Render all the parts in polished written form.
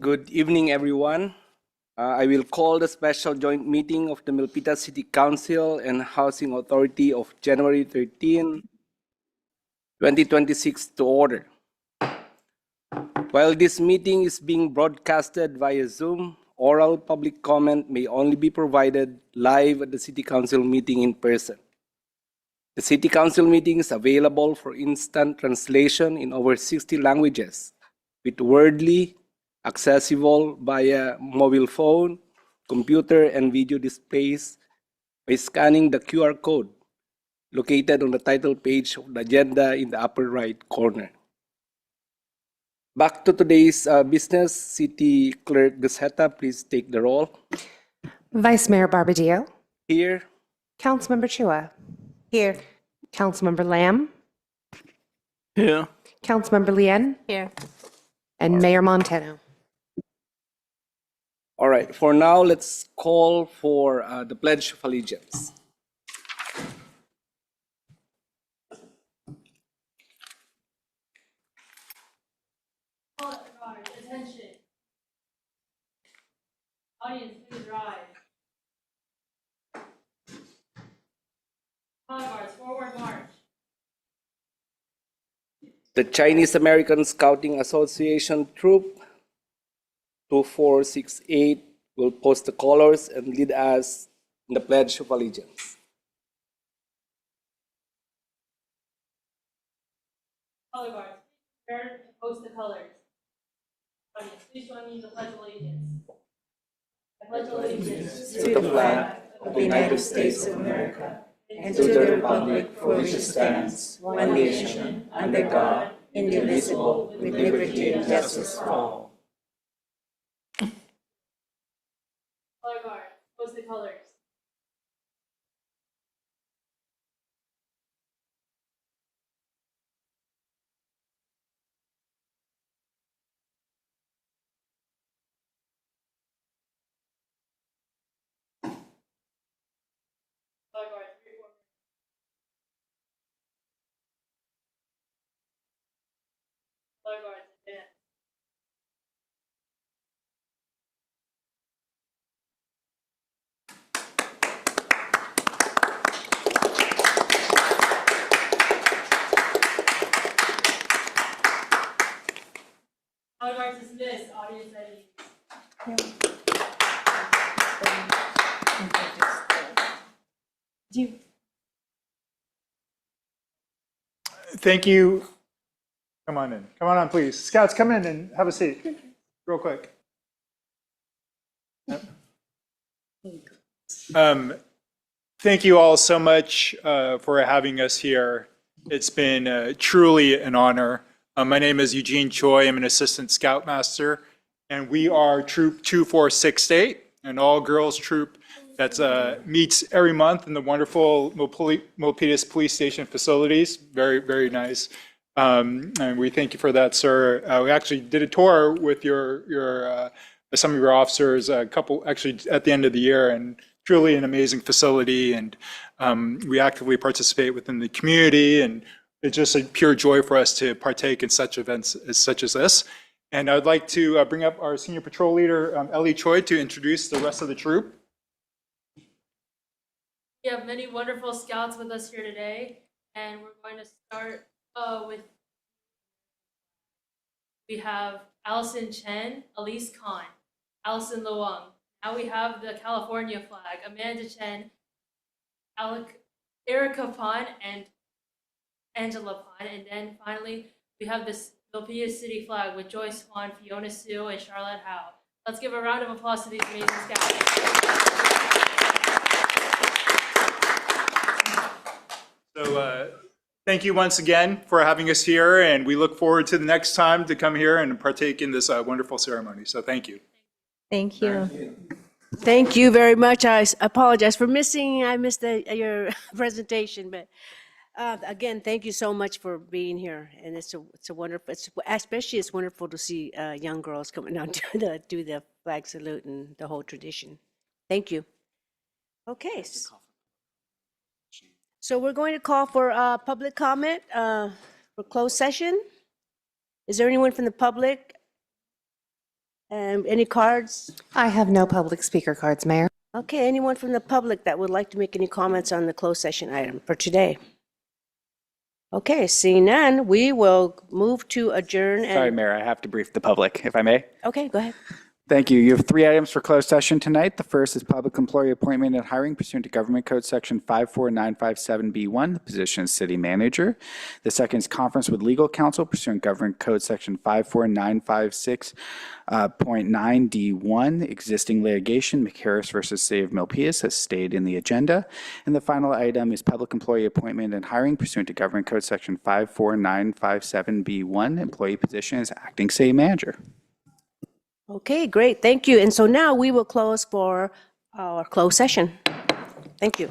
Good evening, everyone. I will call the special joint meeting of the Milpitas City Council and Housing Authority of January 13, 2026 to order. While this meeting is being broadcasted via Zoom, oral public comment may only be provided live at the City Council meeting in person. The City Council meeting is available for instant translation in over 60 languages, with wordly accessible via mobile phone, computer, and video displays by scanning the QR code located on the title page of the agenda in the upper right corner. Back to today's business. City Clerk Gaceta, please take the roll. Vice Mayor Barbadillo. Here. Councilmember Chua. Here. Councilmember Lamb. Here. Councilmember Lien. Here. And Mayor Montano. All right, for now, let's call for the Pledge of Allegiance. Attention. Audience, please rise. Honor guards, forward march. The Chinese American Scouting Association Troop 2468 will post the colors and lead us in the Pledge of Allegiance. Color guards, prepare to post the colors. Audience, please join me in the Pledge of Allegiance. I pledge allegiance To the flag of the United States of America and to the republic for which it stands, one nation, under God, indivisible, with liberty and justice for all. Color guard, post the colors. Color guards, 3, 4. Color guards, advance. Color guards dismissed. Audience at ease. Thank you. Come on in. Come on, please. Scouts, come in and have a seat real quick. Yep. Thank you all so much for having us here. It's been truly an honor. My name is Eugene Choi. I'm an assistant scoutmaster, and we are Troop 2468, an all-girls troop that meets every month in the wonderful Milpitas Police Station facilities. Very, very nice. And we thank you for that, sir. We actually did a tour with some of your officers, actually at the end of the year, and truly an amazing facility. And we actively participate within the community, and it's just a pure joy for us to partake in such events such as this. And I'd like to bring up our senior patrol leader, Ellie Choi, to introduce the rest of the troop. We have many wonderful scouts with us here today, and we're going to start with, we have Allison Chen, Elise Khan, Allison Luong. Now we have the California flag, Amanda Chen, Erica Pan, and Angela Pan. And then finally, we have this Milpitas City flag with Joyce Swan, Fiona Sue, and Charlotte Howe. Let's give a round of applause to these amazing scouts. So thank you once again for having us here, and we look forward to the next time to come here and partake in this wonderful ceremony. So thank you. Thank you. Thank you very much. I apologize for missing. I missed your presentation, but again, thank you so much for being here. And it's a wonderful, especially it's wonderful to see young girls coming out to do the flag salute and the whole tradition. Thank you. Okay. So we're going to call for public comment for closed session. Is there anyone from the public Any cards? I have no public speaker cards, Mayor. Okay, anyone from the public that would like to make any comments on the closed session item for today? Okay, seeing none, we will move to adjourn and. Sorry, Mayor, I have to brief the public, if I may. Okay, go ahead. Thank you. You have 3 items for closed session tonight. The first is public employee appointment and hiring pursuant to Government Code Section 54957B1, the position of city manager. The second is conference with legal counsel pursuant to Government Code Section 54956.9D1, existing litigation, McHarris versus City of Milpitas, as stated in the agenda. And the final item is public employee appointment and hiring pursuant to Government Code Section 54957B1, employee position as acting city manager. Okay, great, thank you. And so now we will close for our closed session. Thank you.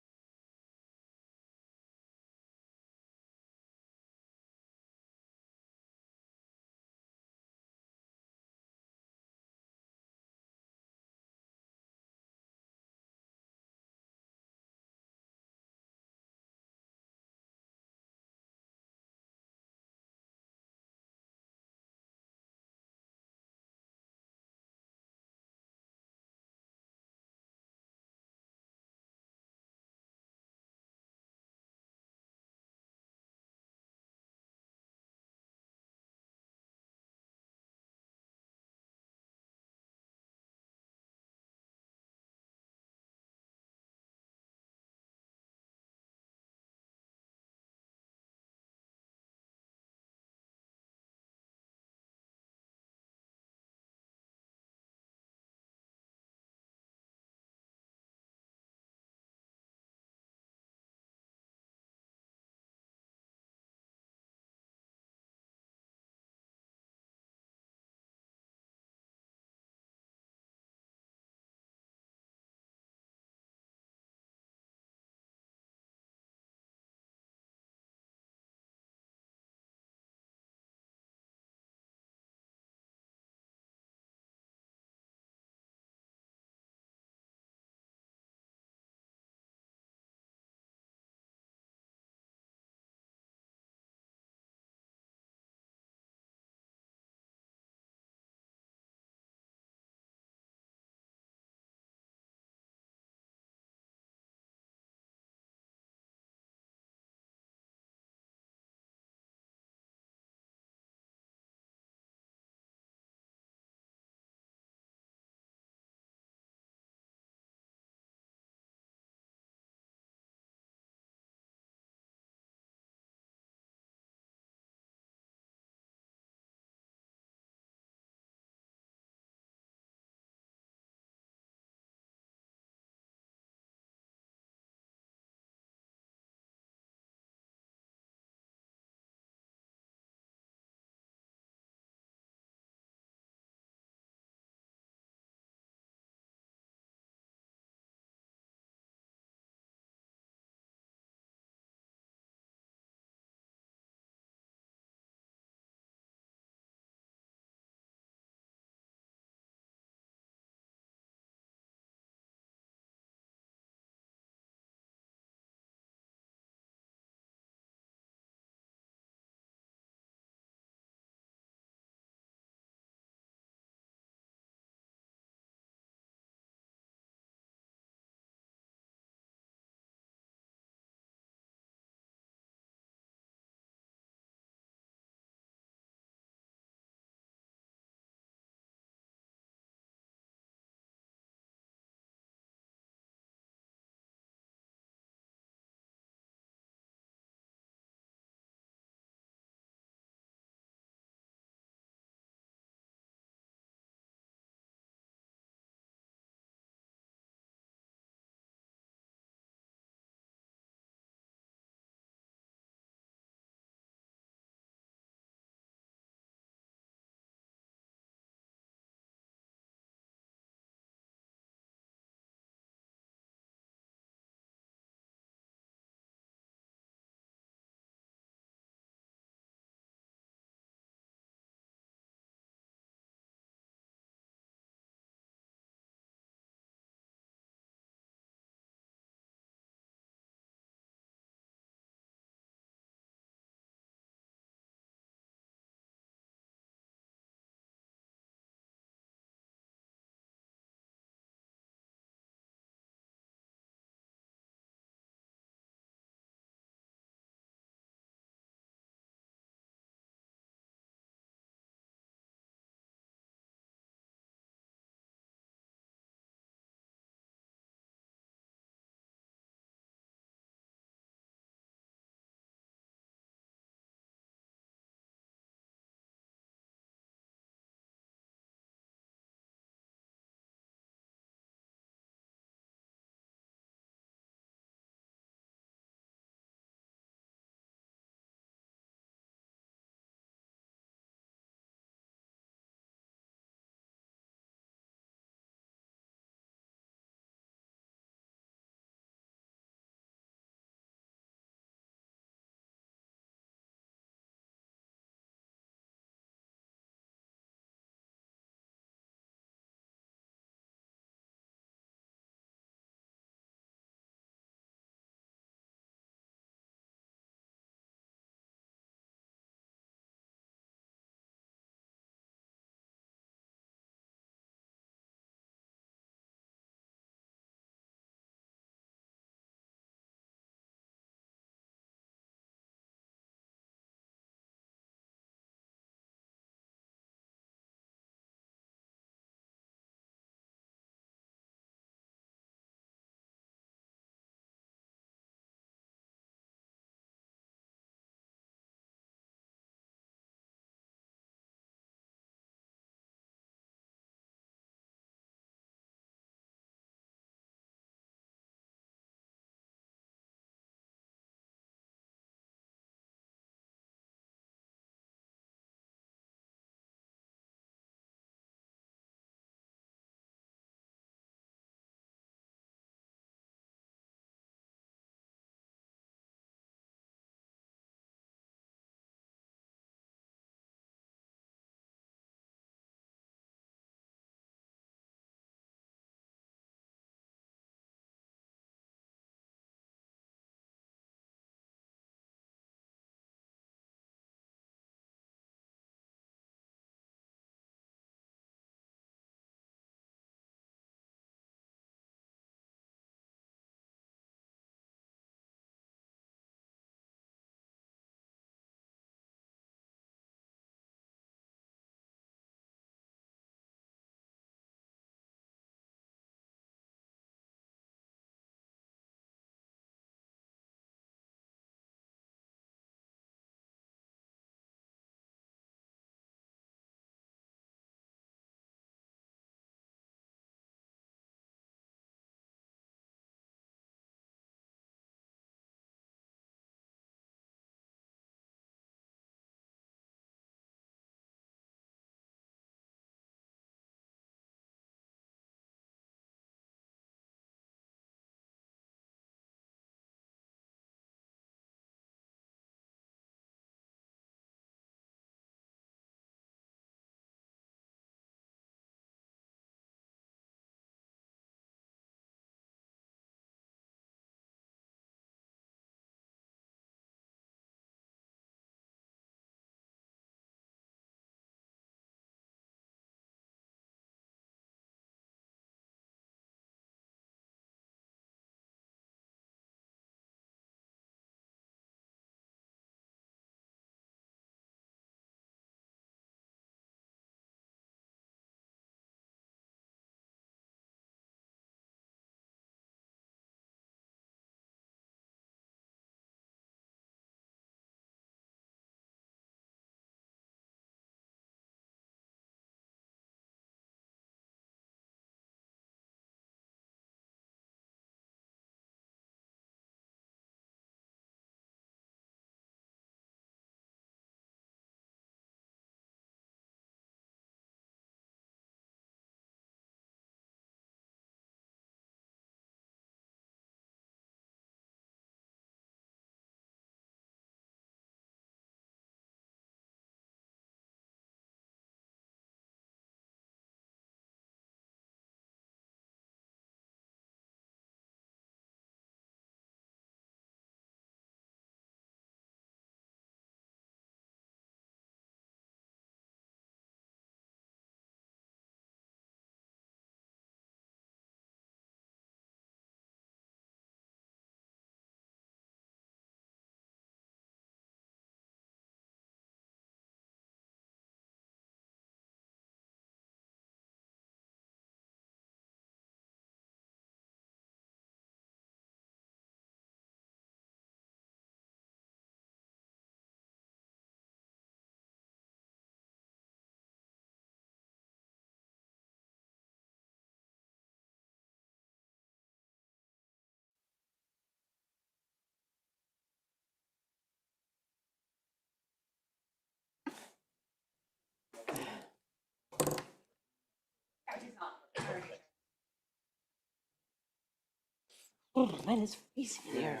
Oh, man, it's freezing in here.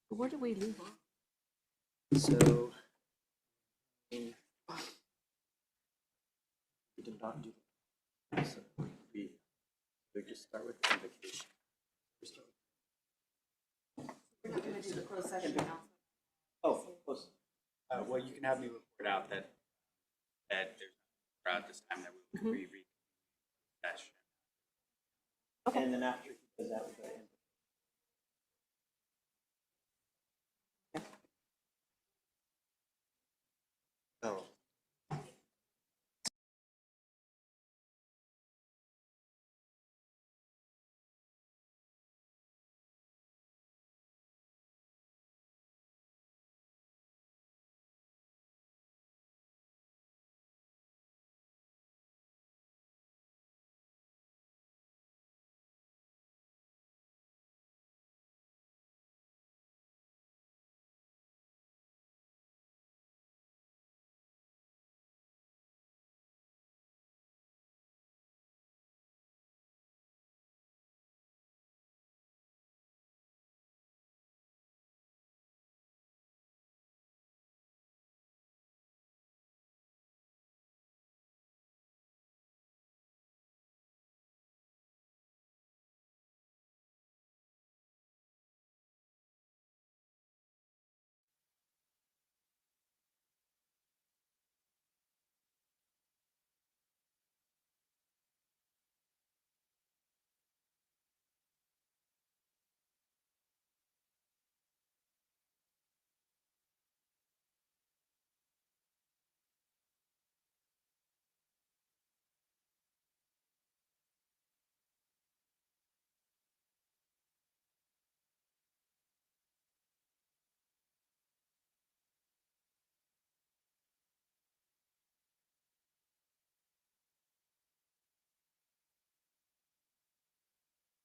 Where did we leave off? So, we did not do that. So we just start with invocation. Oh, close. Well, you can have me report out that there's throughout this time that we will read session. Okay. And then after he does that, we'll go in. Oh.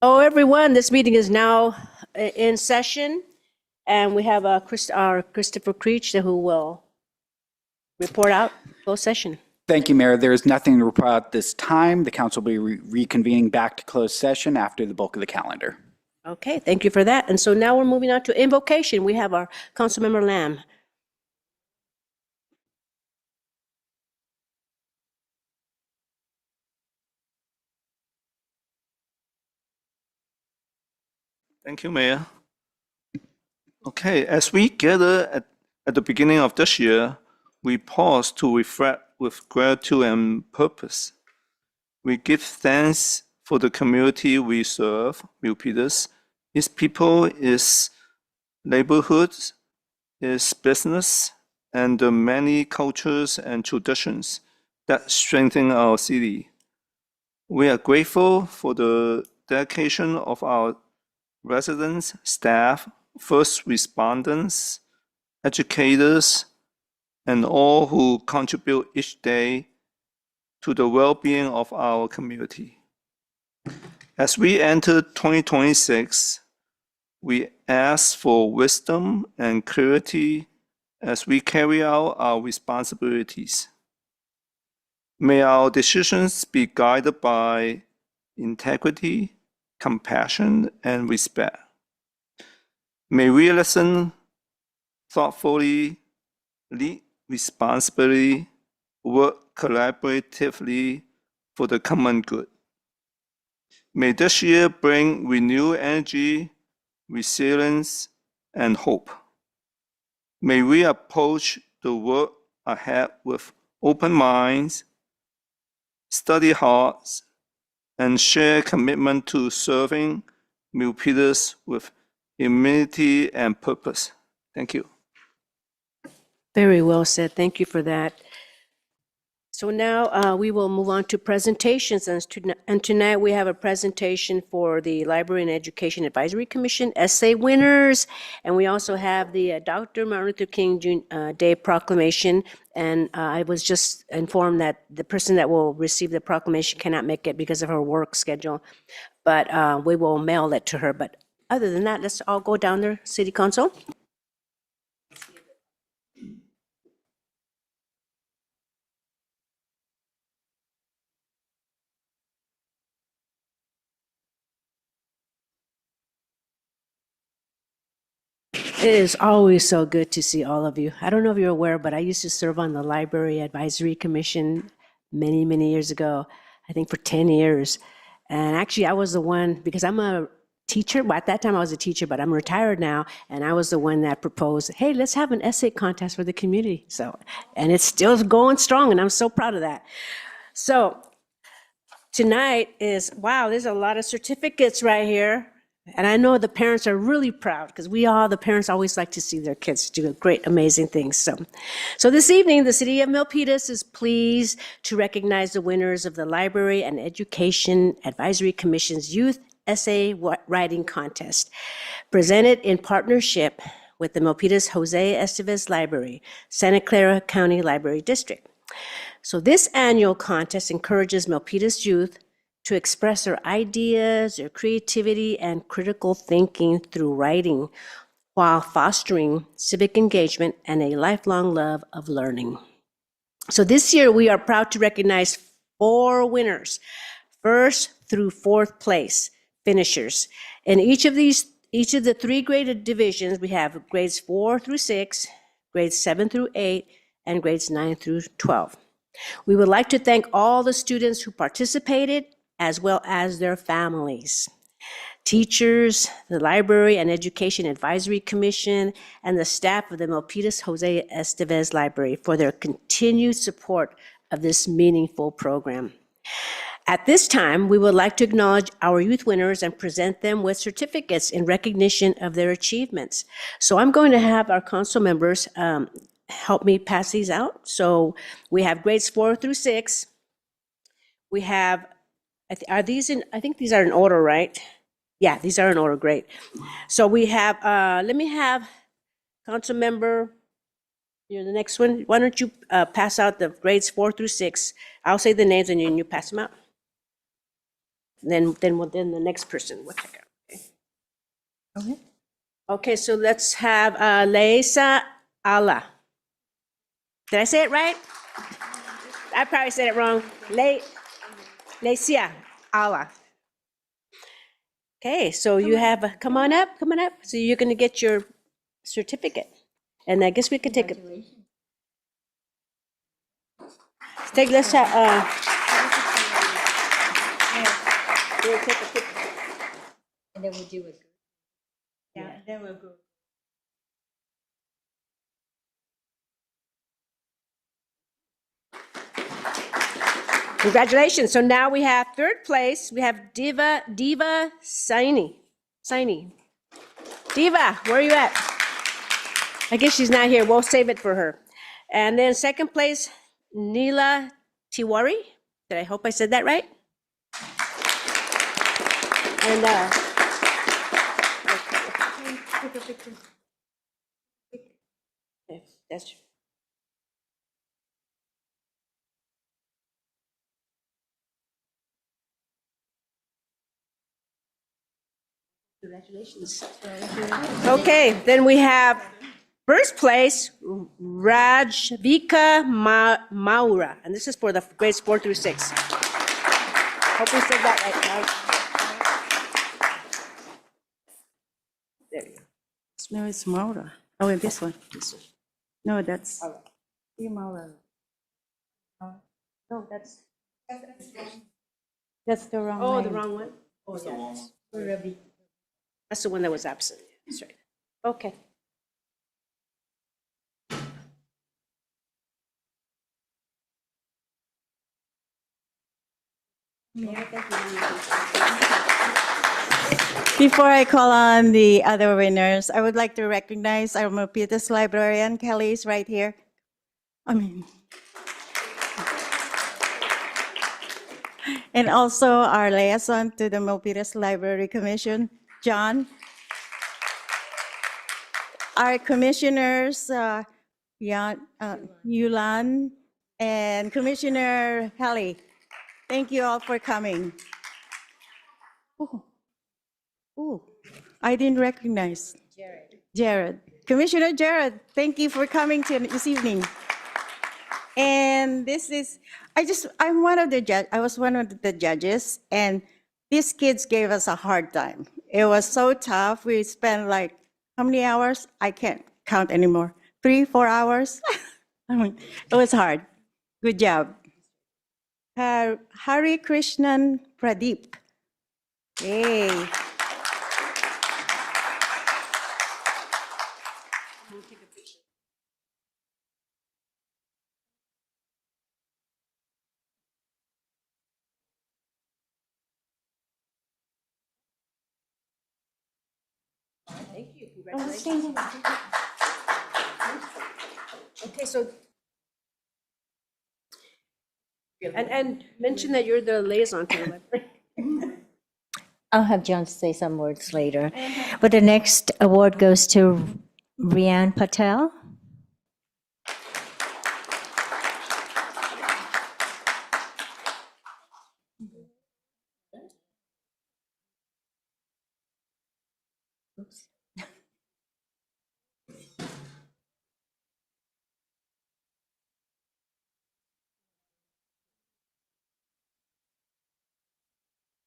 Oh, everyone, this meeting is now in session, and we have our Christopher Creech who will report out closed session. Thank you, Mayor. There is nothing to report at this time. The council will be reconvening back to closed session after the bulk of the calendar. Okay, thank you for that. And so now we're moving on to invocation. We have our Councilmember Lamb. Thank you, Mayor. Okay, as we gather at the beginning of this year, we pause to reflect with gratitude and purpose. We give thanks for the community we serve, Milpitas, its people, its neighborhoods, its business, and the many cultures and traditions that strengthen our city. We are grateful for the dedication of our residents, staff, first responders, educators, and all who contribute each day to the well-being of our community. As we enter 2026, we ask for wisdom and clarity as we carry out our responsibilities. May our decisions be guided by integrity, compassion, and respect. May we listen thoughtfully, lead responsibly, work collaboratively for the common good. May this year bring renewed energy, resilience, and hope. May we approach the work ahead with open minds, steady hearts, and share commitment to serving Milpitas with humility and purpose. Thank you. Very well said. Thank you for that. So now we will move on to presentations. And tonight we have a presentation for the Library and Education Advisory Commission essay winners. And we also have the Dr. Martin Luther King Day proclamation. And I was just informed that the person that will receive the proclamation cannot make it because of her work schedule. But we will mail it to her. But other than that, let's all go down there, City Council. It is always so good to see all of you. I don't know if you're aware, but I used to serve on the Library Advisory Commission many, many years ago, I think for 10 years. And actually, I was the one, because I'm a teacher, well, at that time I was a teacher, but I'm retired now, and I was the one that proposed, hey, let's have an essay contest for the community. So, and it's still going strong, and I'm so proud of that. So tonight is, wow, there's a lot of certificates right here. And I know the parents are really proud because the parents always like to see their kids do great, amazing things. So this evening, the City of Milpitas is pleased to recognize the winners of the Library and Education Advisory Commission's Youth Essay Writing Contest, presented in partnership with the Milpitas Jose Estevez Library, Santa Clara County Library District. So this annual contest encourages Milpitas youth to express their ideas, their creativity, and critical thinking through writing, while fostering civic engagement and a lifelong love of learning. So this year, we are proud to recognize 4 winners, first through 4th place finishers. In each of the 3 graded divisions, we have grades 4 through 6, grades 7 through 8, and grades 9 through 12. We would like to thank all the students who participated, as well as their families, teachers, the Library and Education Advisory Commission, and the staff of the Milpitas Jose Estevez Library for their continued support of this meaningful program. At this time, we would like to acknowledge our youth winners and present them with certificates in recognition of their achievements. So I'm going to have our council members help me pass these out. So we have grades 4 through 6. We have, I think these are in order, right? Yeah, these are in order, great. So we have, let me have council member, you're the next one. Why don't you pass out the grades 4 through 6? I'll say the names and you pass them out. Then the next person will check out. Okay. Okay, so let's have Leisa Ala. Did I say it right? I probably said it wrong. Leisia Ala. Okay, so you have, come on up. So you're gonna get your certificate. And I guess we could take a. Let's have, we'll take a picture. And then we'll do it. Yeah, then we'll go. Congratulations. So now we have 3rd place. We have Diva Saini. Diva, where are you at? I guess she's not here. We'll save it for her. And then 2nd place, Neela Tiwari. I hope I said that right? And that's congratulations. Okay, then we have 1st place, Rajvika Maura, and this is for the grades 4 through 6. Hope we said that right. There you go. No, it's Maura. Oh, this one. No, that's. Maura. No, that's. That's the wrong Oh, name. the wrong one? Oh, yeah. That's the one that was absent. That's right. Okay. Before I call on the other winners, I would like to recognize our Milpitas librarian, Kelly is right here. And also our liaison to the Milpitas Library Commission, John. Our commissioners, Yulan and Commissioner Kelly. Thank you all for coming. Oh, I didn't recognize. Jared. Commissioner Jared, thank you for coming this evening. And this is, I'm one of the judges, I was one of the judges, and these kids gave us a hard time. It was so tough. We spent like how many hours? I can't count anymore. 3, 4 hours? I mean, it was hard. Good job. Hari Krishnan Pradeep. Yay. Okay, so. And mention that you're the liaison to the library. I'll have John say some words later. But the next award goes to Rian Patel.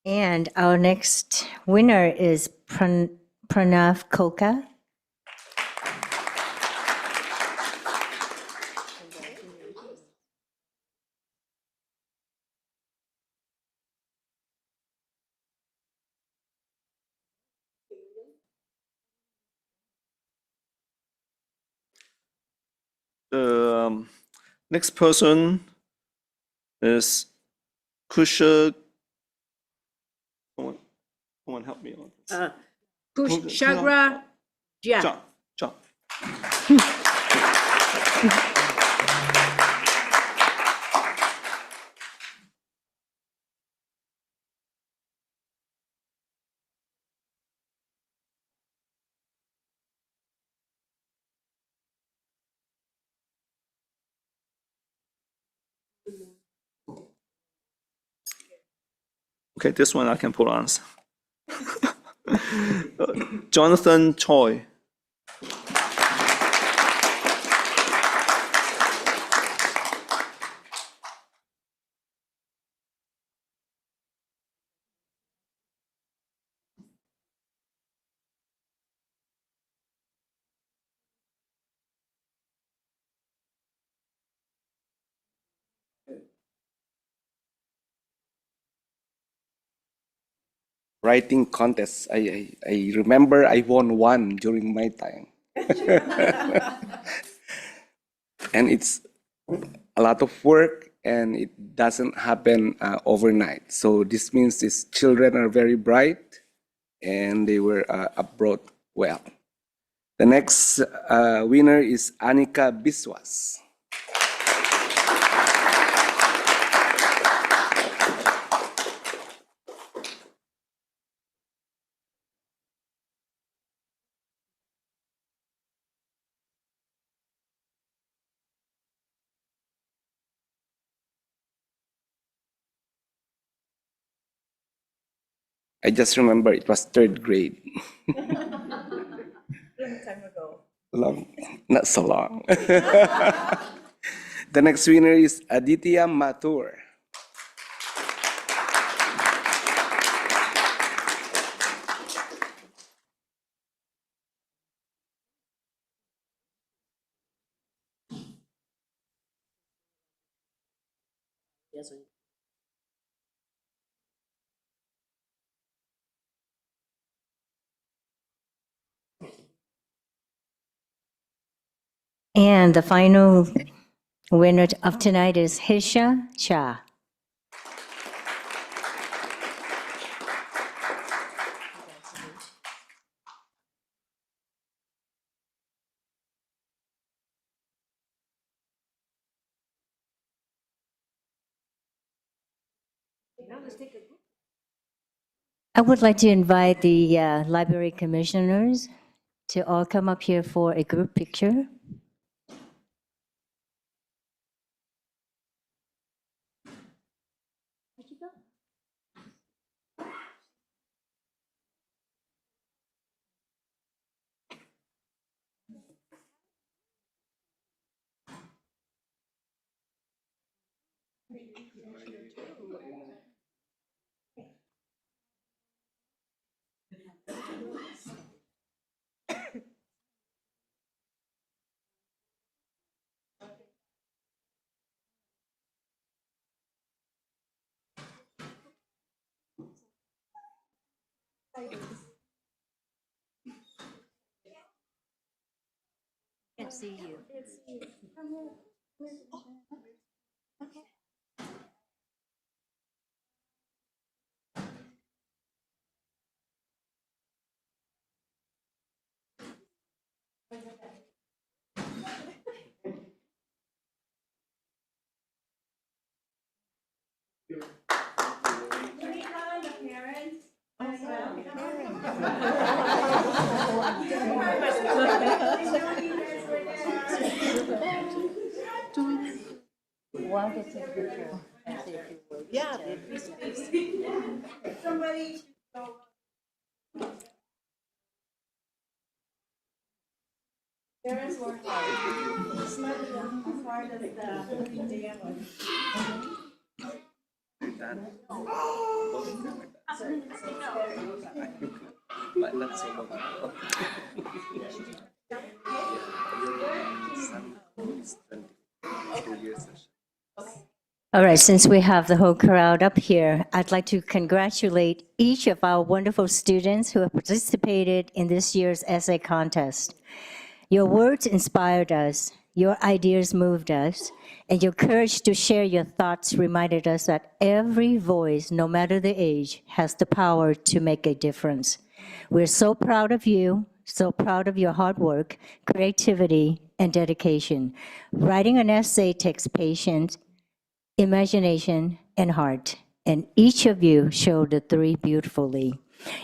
And our next winner is Pranav Koka. The next person is Kusha. Someone help me on. Kushagra Jia. John. Okay, this one I can pronounce. Jonathan Choi. Writing contest. I remember I won one during my time. And it's a lot of work and it doesn't happen overnight. So this means these children are very bright and they were abroad well. The next winner is Anika Biswas. I just remember it was third grade. Long, not so long. The next winner is Aditya Mathur. And the final winner of tonight is Hisha Shah. I would like to invite the library commissioners to all come up here for a group picture. Can't see you. Want to take a picture and see if you would. Yeah, please, please. But not so long. Son is 22 years. All right, since we have the whole crowd up here, I'd like to congratulate each of our wonderful students who have participated in this year's essay contest. Your words inspired us, your ideas moved us, and your courage to share your thoughts reminded us that every voice, no matter the age, has the power to make a difference. We're so proud of you, so proud of your hard work, creativity, and dedication. Writing an essay takes patience, imagination, and heart, and each of you showed the three beautifully.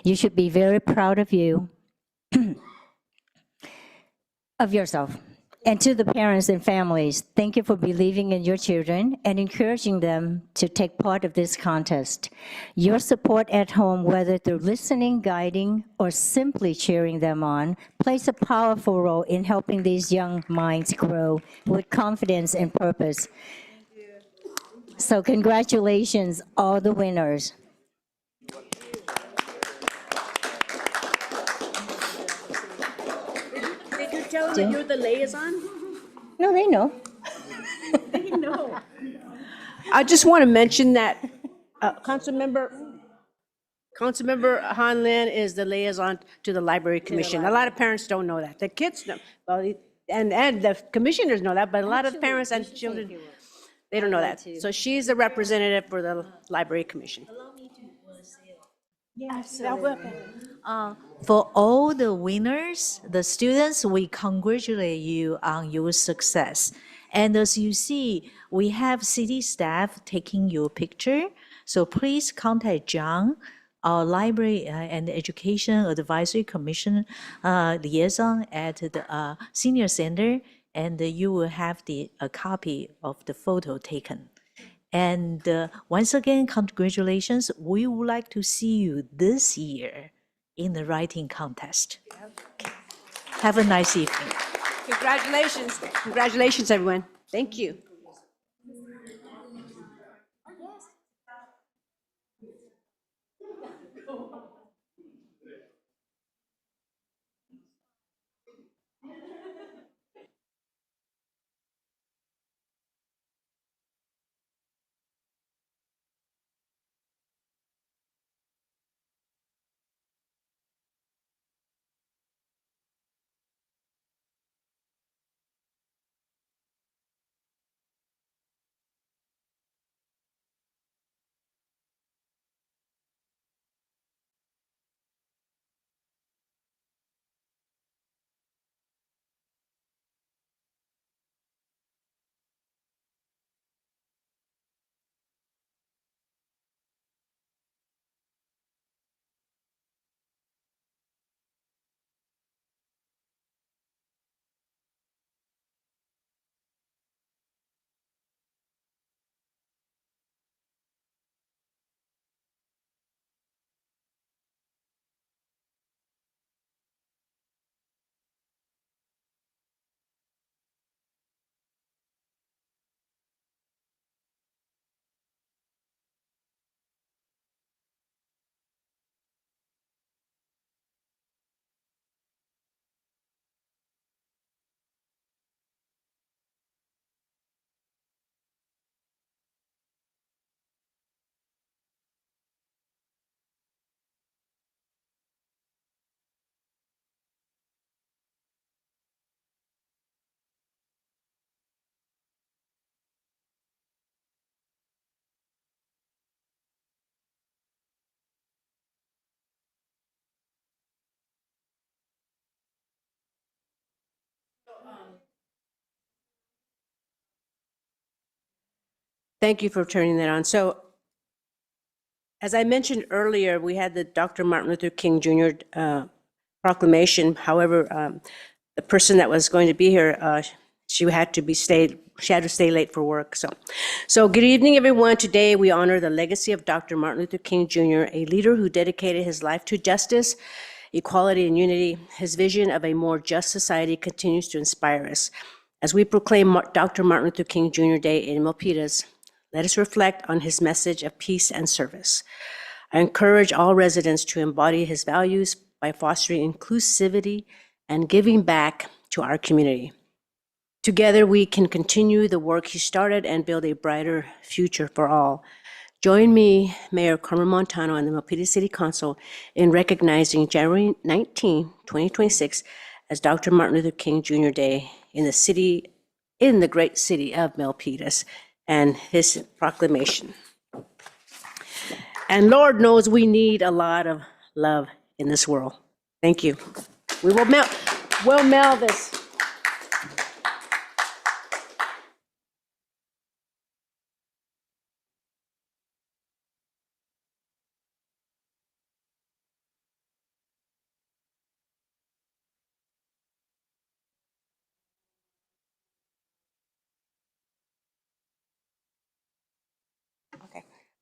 You should be very proud of you, of yourself. And to the parents and families, thank you for believing in your children and encouraging them to take part of this contest. Your support at home, whether through listening, guiding, or simply cheering them on, plays a powerful role in helping these young minds grow with confidence and purpose. So congratulations, all the winners. Did you tell them that you're the liaison? No, they know. They know. I just want to mention that Councilmember Han Lin is the liaison to the Library Commission. A lot of parents don't know that. The kids know, well, and the commissioners know that, but a lot of parents and children, they don't know that. So she's the representative for the Library Commission. For all the winners, the students, we congratulate you on your success. And as you see, we have city staff taking your picture. So please contact John, our Library and Education Advisory Commission liaison at the Senior Center, and you will have a copy of the photo taken. And once again, congratulations. We would like to see you this year in the writing contest. Have a nice evening. Congratulations. Congratulations, everyone. Thank you. Thank you for turning that on. So as I mentioned earlier, we had the Dr. Martin Luther King Jr. Proclamation. However, the person that was going to be here, she had to stay late for work. So good evening, everyone. Today we honor the legacy of Dr. Martin Luther King Jr., a leader who dedicated his life to justice, equality, and unity. His vision of a more just society continues to inspire us. As we proclaim Dr. Martin Luther King Jr. Day in Milpitas, let us reflect on his message of peace and service. I encourage all residents to embody his values by fostering inclusivity and giving back to our community. Together, we can continue the work he started and build a brighter future for all. Join me, Mayor Carmen Montano, and the Milpitas City Council in recognizing January 19, 2026 as Dr. Martin Luther King Jr. Day in the great city of Milpitas and his proclamation. And Lord knows we need a lot of love in this world. Thank you. We'll mail this.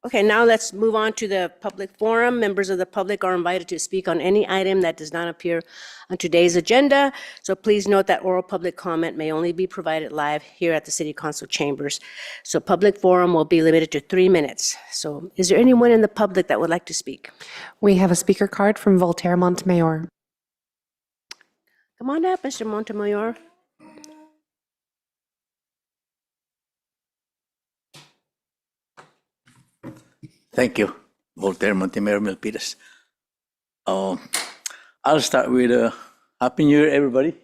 Okay, now let's move on to the public forum. Members of the public are invited to speak on any item that does not appear on today's agenda. So please note that oral public comment may only be provided live here at the City Council chambers. So public forum will be limited to 3 minutes. So is there anyone in the public that would like to speak? We have a speaker card from Voltaire Montemayor. Come on up, Mr. Montemayor. Thank you, Voltaire Montemayor Milpitas. I'll start with Happy New Year, everybody.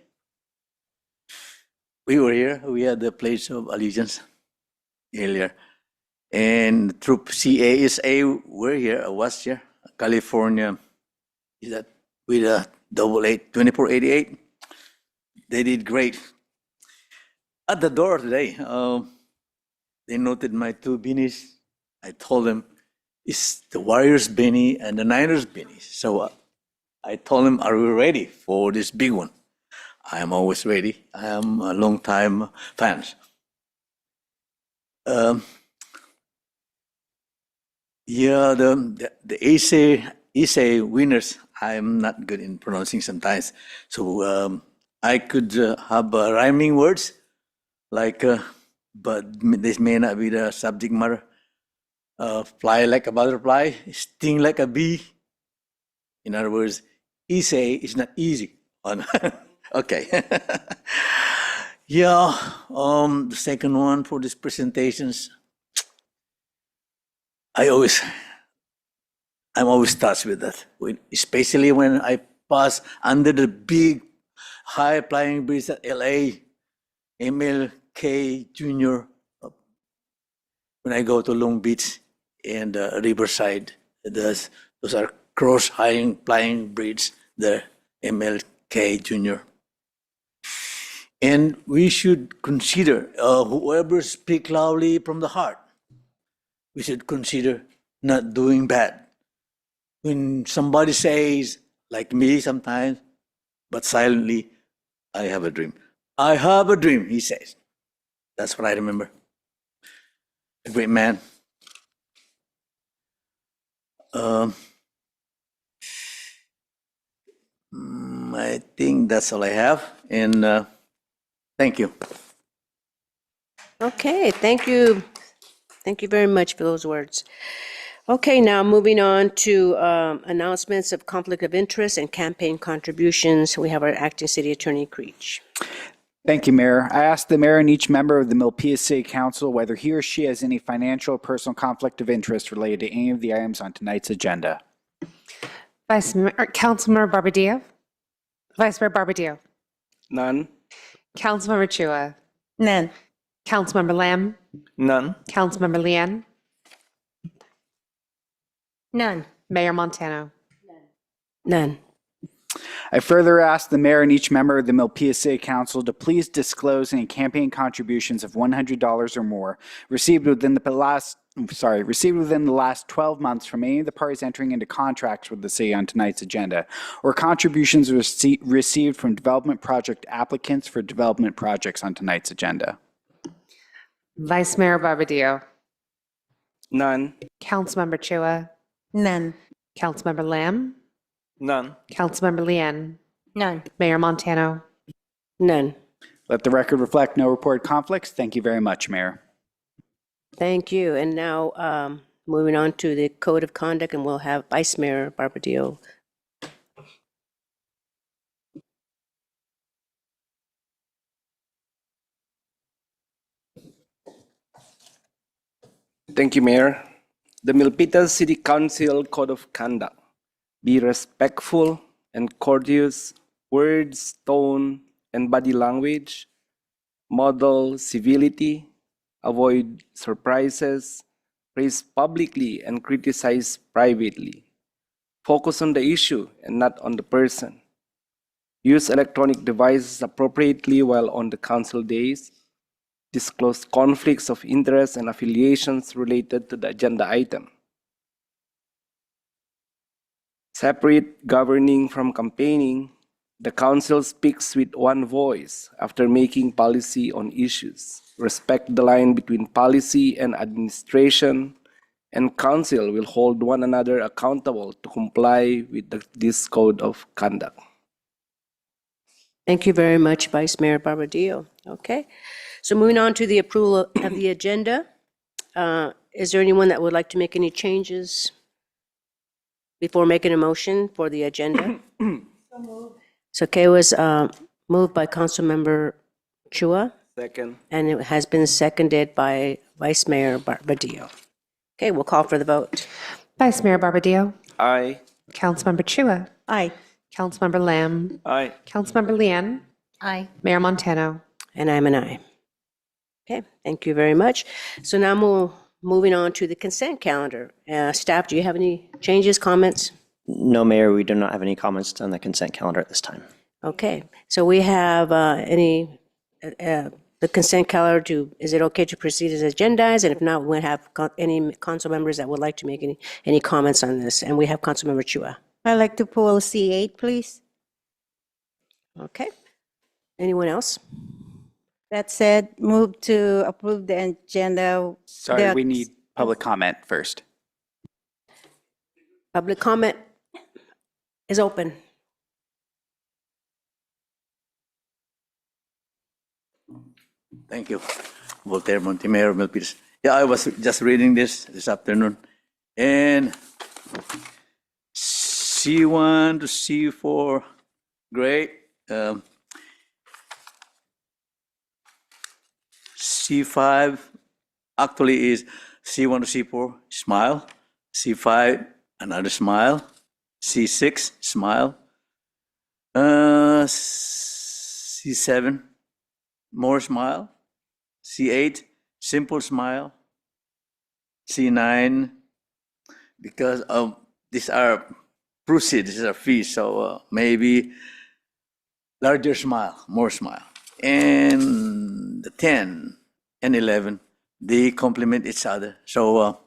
We were here, we had the Pledge of Allegiance earlier. And Troop CASA were here, was here. California, is that with a 2488? They did great. At the door today, they noted my two beanies. I told them, it's the Warriors beanie and the Niners beanie. So I told them, are we ready for this big one? I am always ready. I am a long time fan. Yeah, the ESA winners, I'm not good in pronouncing sometimes. So I could have rhyming words, like, but this may not be the subject matter. Fly like a butterfly, sting like a bee. In other words, ESA is not easy. Okay. Yeah, the second one for these presentations, I'm always touched with that, especially when I pass under the big high flying bridge at LA, MLK Jr. When I go to Long Beach and Riverside, those are cross high flying bridges, the MLK Jr. And we should consider whoever speaks loudly from the heart. We should consider not doing bad. When somebody says, like me sometimes, but silently, I have a dream. I have a dream, he says. That's what I remember. A great man. I think that's all I have. And thank you. Okay, thank you. Thank you very much for those words. Okay, now moving on to announcements of conflict of interest and campaign contributions. We have our acting city attorney, Creech. Thank you, Mayor. I asked the mayor and each member of the Milpitas City Council whether he or she has any financial or personal conflict of interest related to any of the items on tonight's agenda. Councilmember Barbadillo. Vice Mayor Barbadillo. None. Councilmember Chua. None. Councilmember Lam. None. Councilmember Lian. None. Mayor Montano. None. I further ask the mayor and each member of the Milpitas City Council to please disclose any campaign contributions of $100 or more received within the last 12 months from any of the parties entering into contracts with the city on tonight's agenda, or contributions received from development project applicants for development projects on tonight's agenda. Vice Mayor Barbadillo. None. Councilmember Chua. None. Councilmember Lamb. None. Councilmember Lian. None. Mayor Montano. None. Let the record reflect no reported conflicts. Thank you very much, Mayor. Thank you. And now, moving on to the code of conduct, and we'll have Vice Mayor Barbadillo. Thank you, Mayor. The Milpitas City Council Code of Conduct. Be respectful and courteous, words, tone, and body language. Model civility. Avoid surprises. Praise publicly and criticize privately. Focus on the issue and not on the person. Use electronic devices appropriately while on the council days. Disclose conflicts of interest and affiliations related to the agenda item. Separate governing from campaigning. The council speaks with one voice after making policy on issues. Respect the line between policy and administration, and council will hold one another accountable to comply with this code of conduct. Thank you very much, Vice Mayor Barbadillo. Okay. So moving on to the approval of the agenda. Is there anyone that would like to make any changes before making a motion for the agenda? So okay, it was moved by Councilmember Chua, Second. and it has been seconded by Vice Mayor Barbadillo. Okay, we'll call for the vote. Vice Mayor Barbadillo. Aye. Councilmember Chua. Aye. Councilmember Lamb. Aye. Councilmember Lian. Aye. Mayor Montano. And I'm an aye. Okay, thank you very much. So now moving on to the consent calendar. Staff, do you have any changes, comments? No, Mayor, we do not have any comments on the consent calendar at this time. Okay, so we have the consent calendar. Is it okay to proceed as agendized? And if not, we'll have any council members that would like to make any comments on this. And we have Councilmember Chua. I'd like to pull C8, please. Okay. Anyone else? That said, move to approve the agenda. Sorry, we need public comment first. Public comment is open. Thank you. Voltaire Montemero, Milpitas. Yeah, I was just reading this afternoon. And C1 to C4, great. C5 actually is C1 to C4, smile. C5, another smile. C6, smile. C7, more smile. C8, simple smile. C9, because these are proceeds, these are fees, so maybe larger smile, more smile. And the 10 and 11, they complement each other. So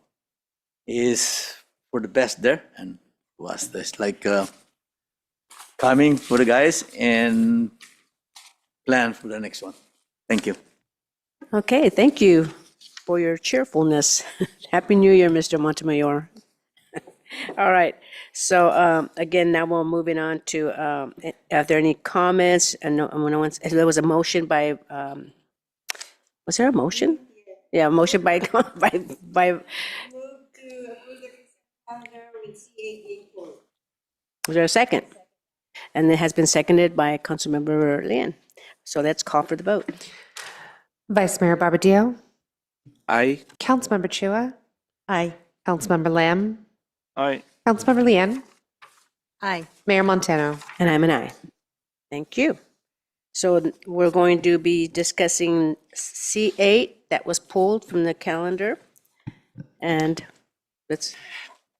is for the best there, and was this like coming for the guys and plan for the next one. Thank you. Okay, thank you for your cheerfulness. Happy New Year, Mr. Montemayor. All right, so again, now we're moving on to, are there any comments? And there was a motion by, was there a motion? Yeah, a motion by, was there a second? And it has been seconded by Councilmember Lian. So let's call for the vote. Vice Mayor Barbadillo. Aye. Councilmember Chua. Aye. Councilmember Lamb. Aye. Councilmember Lian. Aye. Mayor Montano. And I'm an aye. Thank you. So we're going to be discussing C8 that was pulled from the calendar. And let's,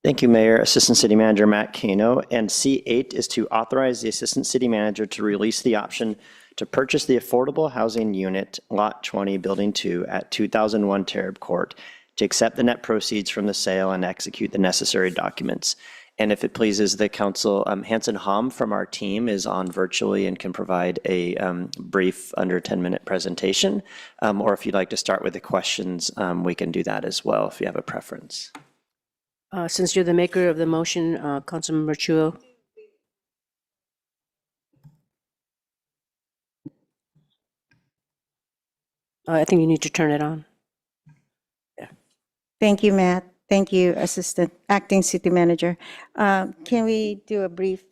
Thank you, Mayor. Assistant City Manager Matt Kano. And C8 is to authorize the Assistant City Manager to release the option to purchase the Affordable Housing Unit, Lot 20, Building 2 at 2001 Terrab Court, to accept the net proceeds from the sale and execute the necessary documents. And if it pleases the council, Hanson Hom from our team is on virtually and can provide a brief under 10-minute presentation. Or if you'd like to start with the questions, we can do that as well if you have a preference. Since you're the maker of the motion, Councilmember Chua. I think you need to turn it on. Thank you, Matt. Thank you, Assistant Acting City Manager. Can we do a brief?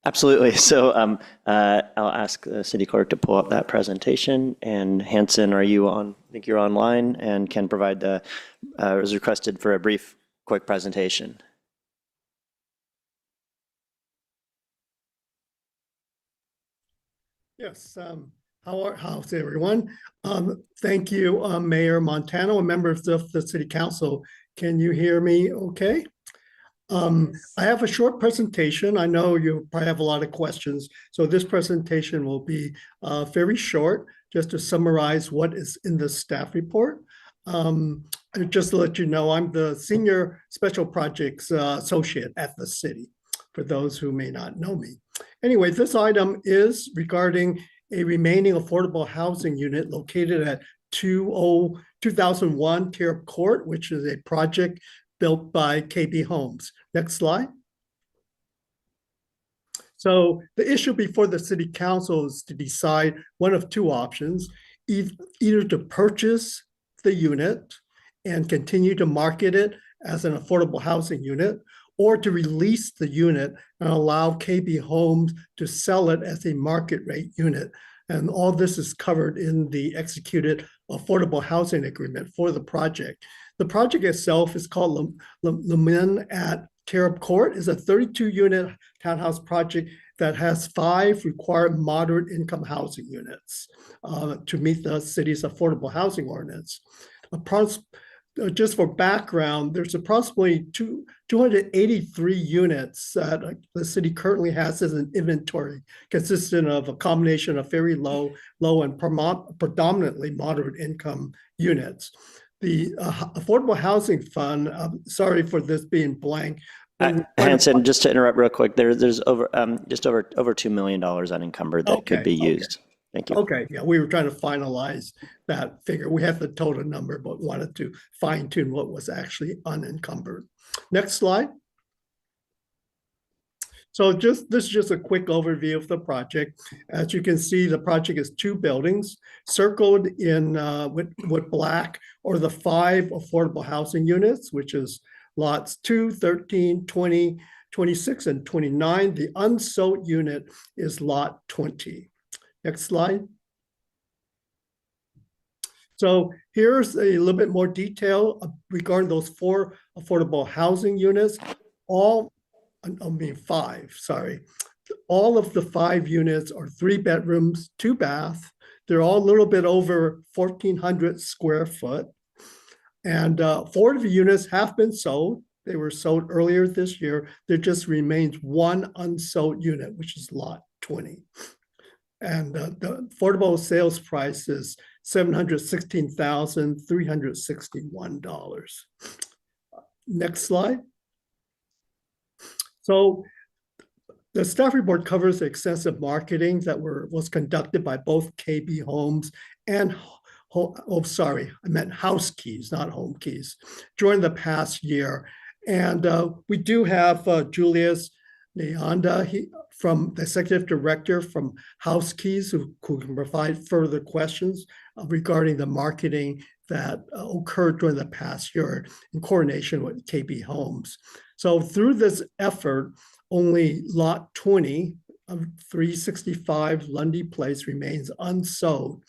Absolutely. So I'll ask the city clerk to pull up that presentation. And Hanson, are you on? I think you're online and can provide the, was requested for a brief, quick presentation. Yes. How's everyone? Thank you, Mayor Montano and members of the City Council. Can you hear me okay? I have a short presentation. I know you probably have a lot of questions, so this presentation will be very short, just to summarize what is in the staff report. Just to let you know, I'm the Senior Special Projects Associate at the city, for those who may not know me. Anyway, this item is regarding a remaining affordable housing unit located at 2001 Terrab Court, which is a project built by KB Homes. Next slide. So the issue before the City Council is to decide one of two options, either to purchase the unit and continue to market it as an affordable housing unit, or to release the unit and allow KB Homes to sell it as a market rate unit. And all this is covered in the executed affordable housing agreement for the project. The project itself is called Lemin at Terrab Court. It's a 32-unit townhouse project that has 5 required moderate income housing units to meet the city's affordable housing ordinance. Just for background, there's approximately 283 units that the city currently has as an inventory, consistent of a combination of very low and predominantly moderate income units. The Affordable Housing Fund, sorry for this being blank. Hanson, just to interrupt real quick, there's over just over $2 million unencumbered that could be used. Thank you. Okay, yeah, we were trying to finalize that figure. We have the total number, but wanted to fine tune what was actually unencumbered. Next slide. So this is just a quick overview of the project. As you can see, the project is 2 buildings circled in with black, or the 5 affordable housing units, which is lots 2, 13, 20, 26, and 29. The unsold unit is lot 20. Next slide. So here's a little bit more detail regarding those 4 affordable housing units. 5, sorry. All of the 5 units are 3 bedrooms, 2 bath. They're all a little bit over 1,400 square foot. And 4 of the units have been sold. They were sold earlier this year. There just remains 1 unsold unit, which is lot 20. And the affordable sales price is $716,361. Next slide. So the staff report covers extensive marketing that was conducted by both KB Homes and, oh, sorry, I meant House Keys, not Home Keys, during the past year. And we do have Julius Leanda, from the executive director from House Keys, who can provide further questions regarding the marketing that occurred during the past year in coordination with KB Homes. So through this effort, only lot 20 of 365 Lundy Place remains unsold.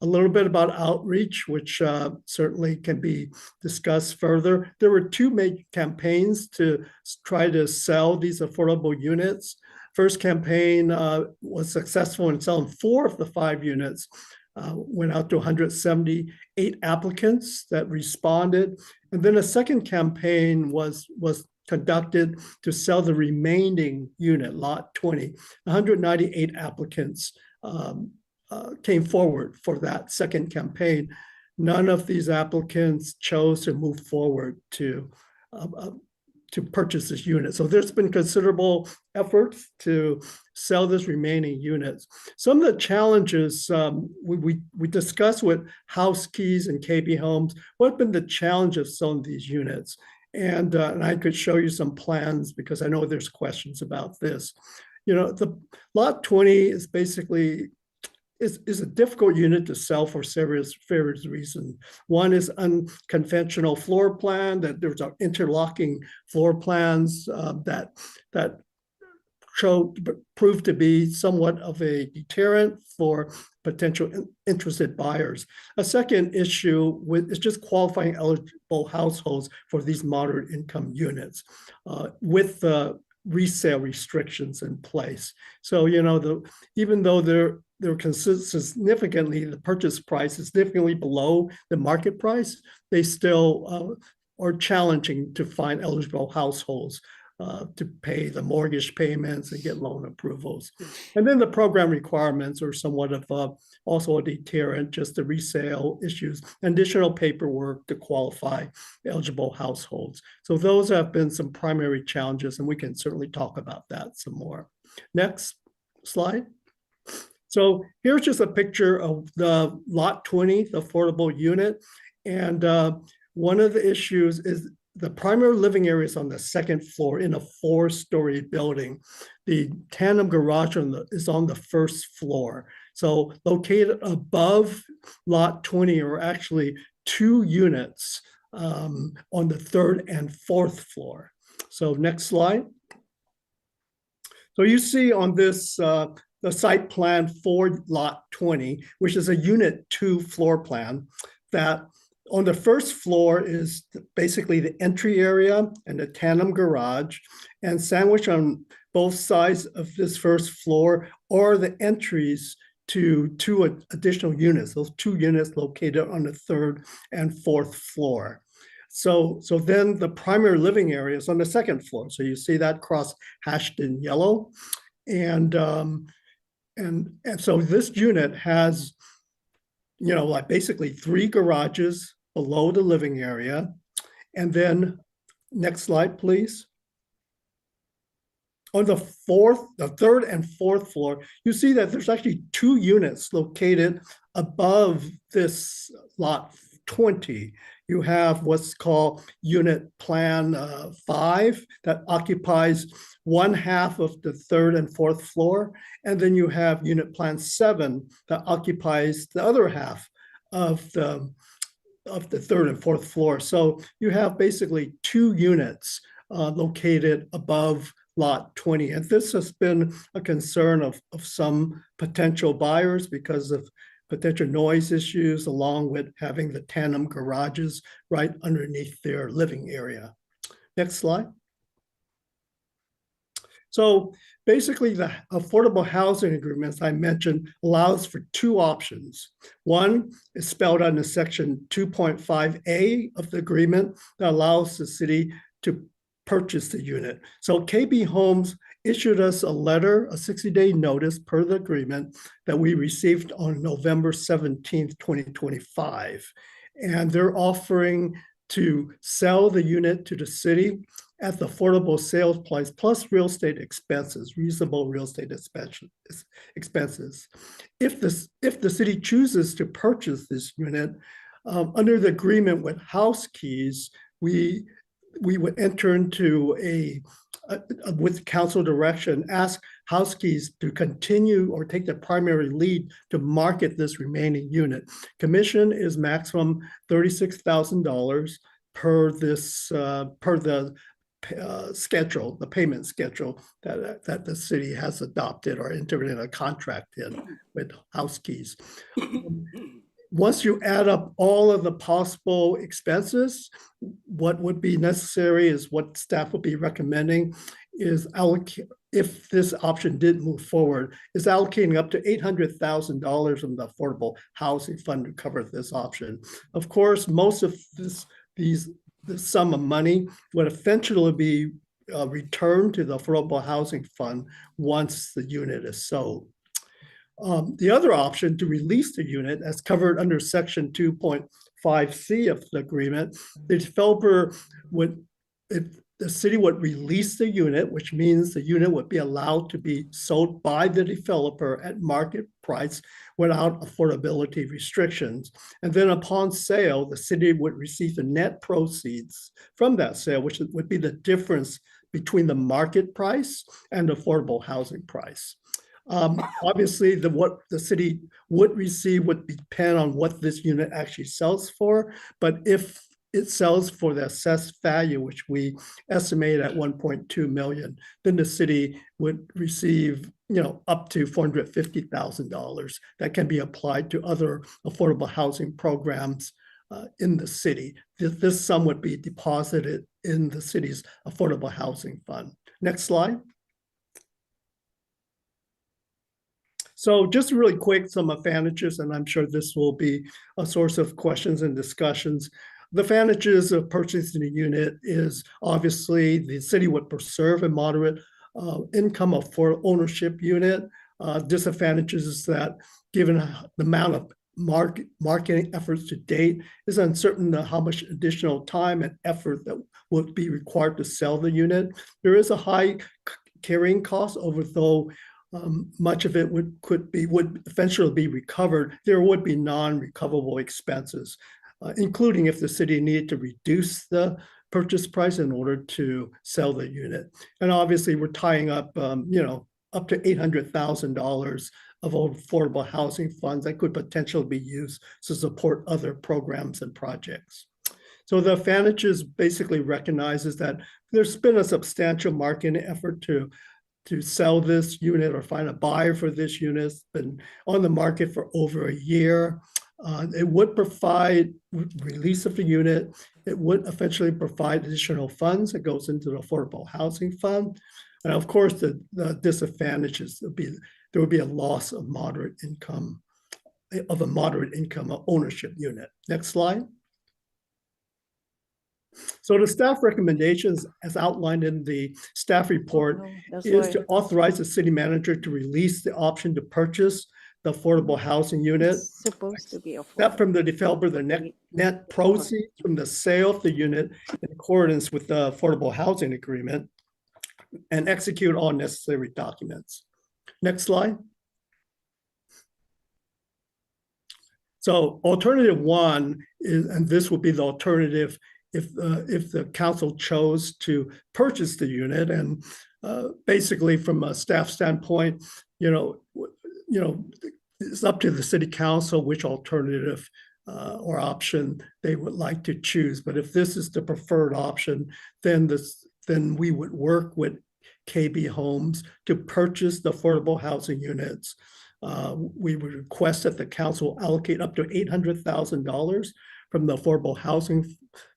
A little bit about outreach, which certainly can be discussed further. There were 2 major campaigns to try to sell these affordable units. First campaign was successful in selling 4 of the 5 units, went out to 178 applicants that responded. And then a second campaign was conducted to sell the remaining unit, lot 20. 198 applicants came forward for that second campaign. None of these applicants chose to move forward to purchase this unit. So there's been considerable efforts to sell this remaining units. Some of the challenges we discussed with House Keys and KB Homes, what have been the challenges of selling these units? And I could show you some plans because I know there's questions about this. You know, the lot 20 is basically is a difficult unit to sell for various reasons. One is unconventional floor plan, that there's interlocking floor plans that proved to be somewhat of a deterrent for potential interested buyers. A second issue is just qualifying eligible households for these moderate income units with the resale restrictions in place. So, you know, even though they're significantly, the purchase price is significantly below the market price, they still are challenging to find eligible households to pay the mortgage payments and get loan approvals. And then the program requirements are somewhat of also a deterrent, just the resale issues, additional paperwork to qualify eligible households. So those have been some primary challenges, and we can certainly talk about that some more. Next slide. So here's just a picture of the lot 20, the affordable unit. And one of the issues is the primary living area is on the second floor in a 4-story building. The tandem garage is on the first floor. So located above lot 20 are actually 2 units on the 3rd and 4th floor. So next slide. So you see on this, the site plan for lot 20, which is a unit 2 floor plan, that on the first floor is basically the entry area and the tandem garage, and sandwiched on both sides of this first floor are the entries to 2 additional units, those 2 units located on the 3rd and 4th floor. So then the primary living area is on the 2nd floor. So you see that cross hashed in yellow. And so this unit has, you know, like basically 3 garages below the living area. And then next slide, please. On the 3rd and 4th floor, you see that there's actually 2 units located above this lot 20. You have what's called unit plan 5 that occupies 1/2 of the 3rd and 4th floor. And then you have unit plan 7 that occupies the other half of the 3rd and 4th floor. So you have basically 2 units located above lot 20. And this has been a concern of some potential buyers because of potential noise issues, along with having the tandem garages right underneath their living area. Next slide. So basically, the affordable housing agreement, as I mentioned, allows for 2 options. One is spelled out in section 2.5A of the agreement that allows the city to purchase the unit. So KB Homes issued us a letter, a 60-day notice per the agreement that we received on November 17th, 2025. And they're offering to sell the unit to the city at the affordable sales price plus real estate expenses, reasonable real estate expenses. If the city chooses to purchase this unit, under the agreement with House Keys, we would enter into with council direction, ask House Keys to continue or take the primary lead to market this remaining unit. Commission is maximum $36,000 per the schedule, the payment schedule that the city has adopted or entered in a contract in with House Keys. Once you add up all of the possible expenses, what would be necessary is what staff would be recommending is if this option did move forward, is allocating up to $800,000 from the Affordable Housing Fund to cover this option. Of course, most of these the sum of money would eventually be returned to the Affordable Housing Fund once the unit is sold. The other option to release the unit, as covered under Section 2.5C of the agreement, the developer would, if the city would release the unit, which means the unit would be allowed to be sold by the developer at market price without affordability restrictions. And then upon sale, the city would receive the net proceeds from that sale, which would be the difference between the market price and affordable housing price. Obviously, what the city would receive would depend on what this unit actually sells for. But if it sells for the assessed value, which we estimate at 1.2 million, then the city would receive, up to $450,000 that can be applied to other affordable housing programs in the city. This sum would be deposited in the city's affordable housing fund. Next slide. So just really quick, some advantages, and I'm sure this will be a source of questions and discussions. The advantages of purchasing a unit is obviously the city would preserve a moderate income for ownership unit. Disadvantages is that given the amount of marketing efforts to date, is uncertain how much additional time and effort that would be required to sell the unit. There is a high carrying cost, although much of it would eventually be recovered. There would be non-recoverable expenses, including if the city needed to reduce the purchase price in order to sell the unit. And obviously, we're tying up, up to $800,000 of affordable housing funds that could potentially be used to support other programs and projects. So the advantages basically recognizes that there's been a substantial marketing effort to sell this unit or find a buyer for this unit. It's been on the market for over a year. It would provide release of the unit. It would eventually provide additional funds that goes into the Affordable Housing Fund. And of course, the disadvantages would be there would be a loss of moderate income ownership unit. Next slide. So the staff recommendations, as outlined in the staff report, is to authorize the city manager to release the option to purchase the affordable housing unit. It's supposed to be That from the developer, the net proceeds from the sale of the unit in accordance with the affordable housing agreement, and execute all necessary documents. Next slide. So alternative one is, and this would be the alternative if the council chose to purchase the unit, and basically from a staff standpoint, it's up to the city council which alternative or option they would like to choose. But if this is the preferred option, then we would work with KB Homes to purchase the affordable housing units. We would request that the council allocate up to $800,000 from the Affordable Housing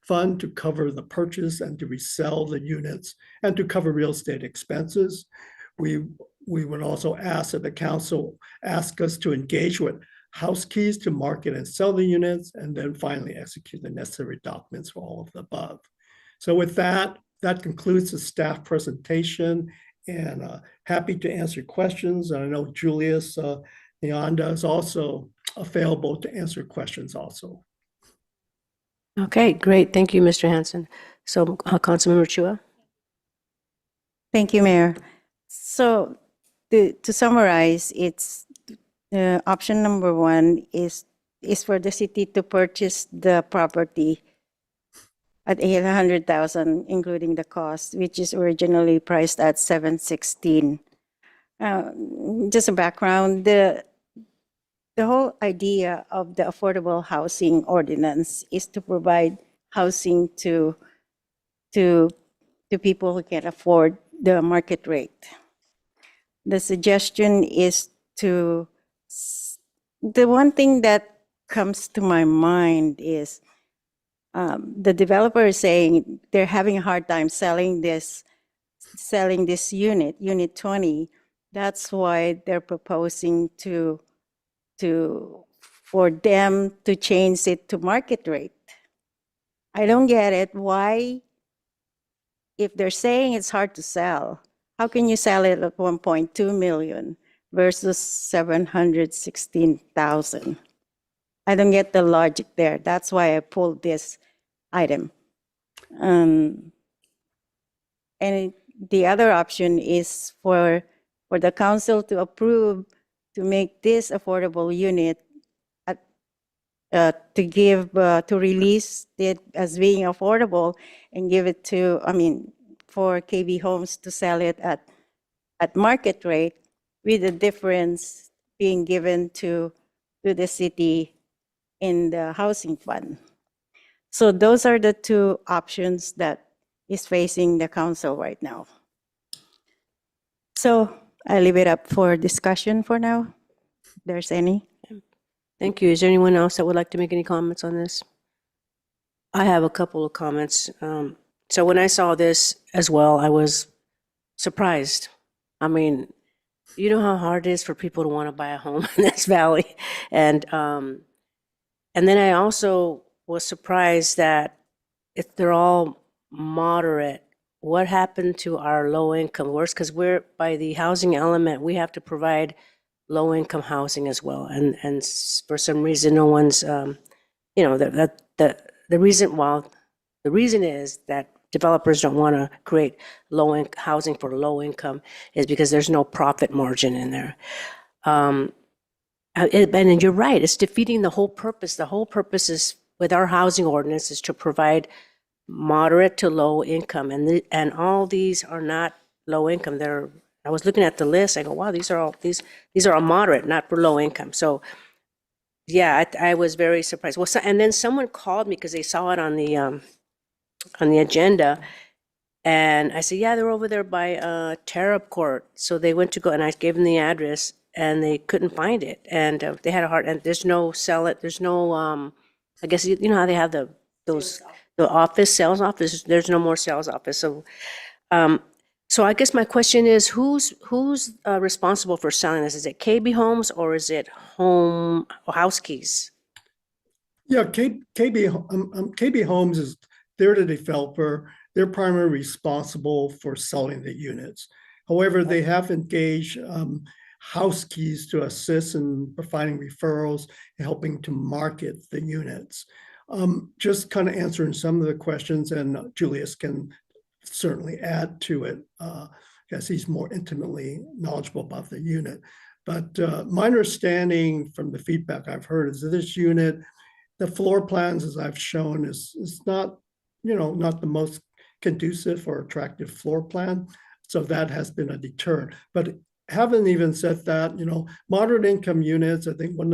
Fund to cover the purchase and to resell the units and to cover real estate expenses. We would also ask that the council ask us to engage with House Keys to market and sell the units, and then finally execute the necessary documents for all of the above. So with that concludes the staff presentation, and happy to answer questions. And I know Julius Nyanda is also available to answer questions also. Okay, great. Thank you, Mr. Hanson. So, Councilmember Chua? Thank you, Mayor. So to summarize, it's option number one is for the city to purchase the property at $800,000, including the cost, which is originally priced at $716. Just a background, the whole idea of the affordable housing ordinance is to provide housing to people who can afford the market rate. The suggestion is the one thing that comes to my mind is the developer is saying they're having a hard time selling this unit, Unit 20. That's why they're proposing for them to change it to market rate. I don't get it. Why, if they're saying it's hard to sell, how can you sell it at 1.2 million versus 716,000? I don't get the logic there. That's why I pulled this item. And the other option is for the council to approve to make this affordable unit to give, to release it as being affordable and give it to, for KB Homes to sell it at market rate, with the difference being given to the city in the housing fund. So those are the two options that is facing the council right now. So I leave it up for discussion for now, if there's any. Thank you. Is there anyone else that would like to make any comments on this? I have a couple of comments. So when I saw this as well, I was surprised. I mean, you know how hard it is for people to want to buy a home in this valley. And then I also was surprised that if they're all moderate, what happened to our low income? Worse, because we're, by the housing element, we have to provide low income housing as well. And for some reason, no one's, the reason is that developers don't want to create housing for low income is because there's no profit margin in there. And you're right, it's defeating the whole purpose. The whole purpose is, with our housing ordinance, is to provide moderate to low income. And all these are not low income. I was looking at the list, I go, wow, these are all moderate, not for low income. So yeah, I was very surprised. Well, and then someone called me because they saw it on the agenda. And I said, yeah, they're over there by Tarab Court. So they went to go, and I gave them the address, and they couldn't find it. And they had a hard, and there's no there's no, I guess, you know how they have the sales office, there's no more sales office. So, so I guess my question is, who's responsible for selling this? Is it KB Homes or is it House Keys? Yeah, KB Homes they're the developer. They're primarily responsible for selling the units. However, they have engaged House Keys to assist in providing referrals and helping to market the units. Just kind of answering some of the questions, and Julius can certainly add to it, because he's more intimately knowledgeable about the unit. But my understanding from the feedback I've heard is that this unit, the floor plans, as I've shown, is not, not the most conducive or attractive floor plan. So that has been a deterrent. But haven't even said that, moderate income units, I think one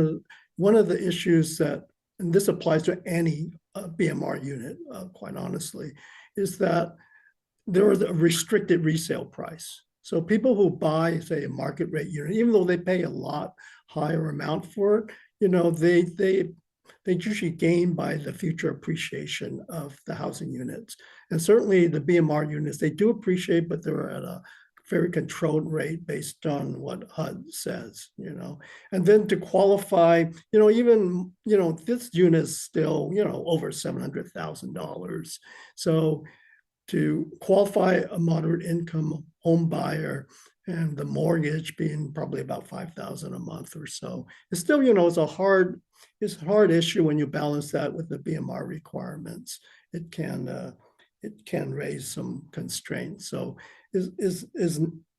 of the issues that, and this applies to any BMR unit, quite honestly, is that there is a restricted resale price. So people who buy, say, a market rate unit, even though they pay a lot higher amount for it, they usually gain by the future appreciation of the housing units. And certainly the BMR units, they do appreciate, but they're at a very controlled rate based on what HUD says, And then to qualify, even, this unit is still, over $700,000. So to qualify a moderate income home buyer, and the mortgage being probably about $5,000 a month or so, it's still, it's a hard issue when you balance that with the BMR requirements. It can raise some constraints. So is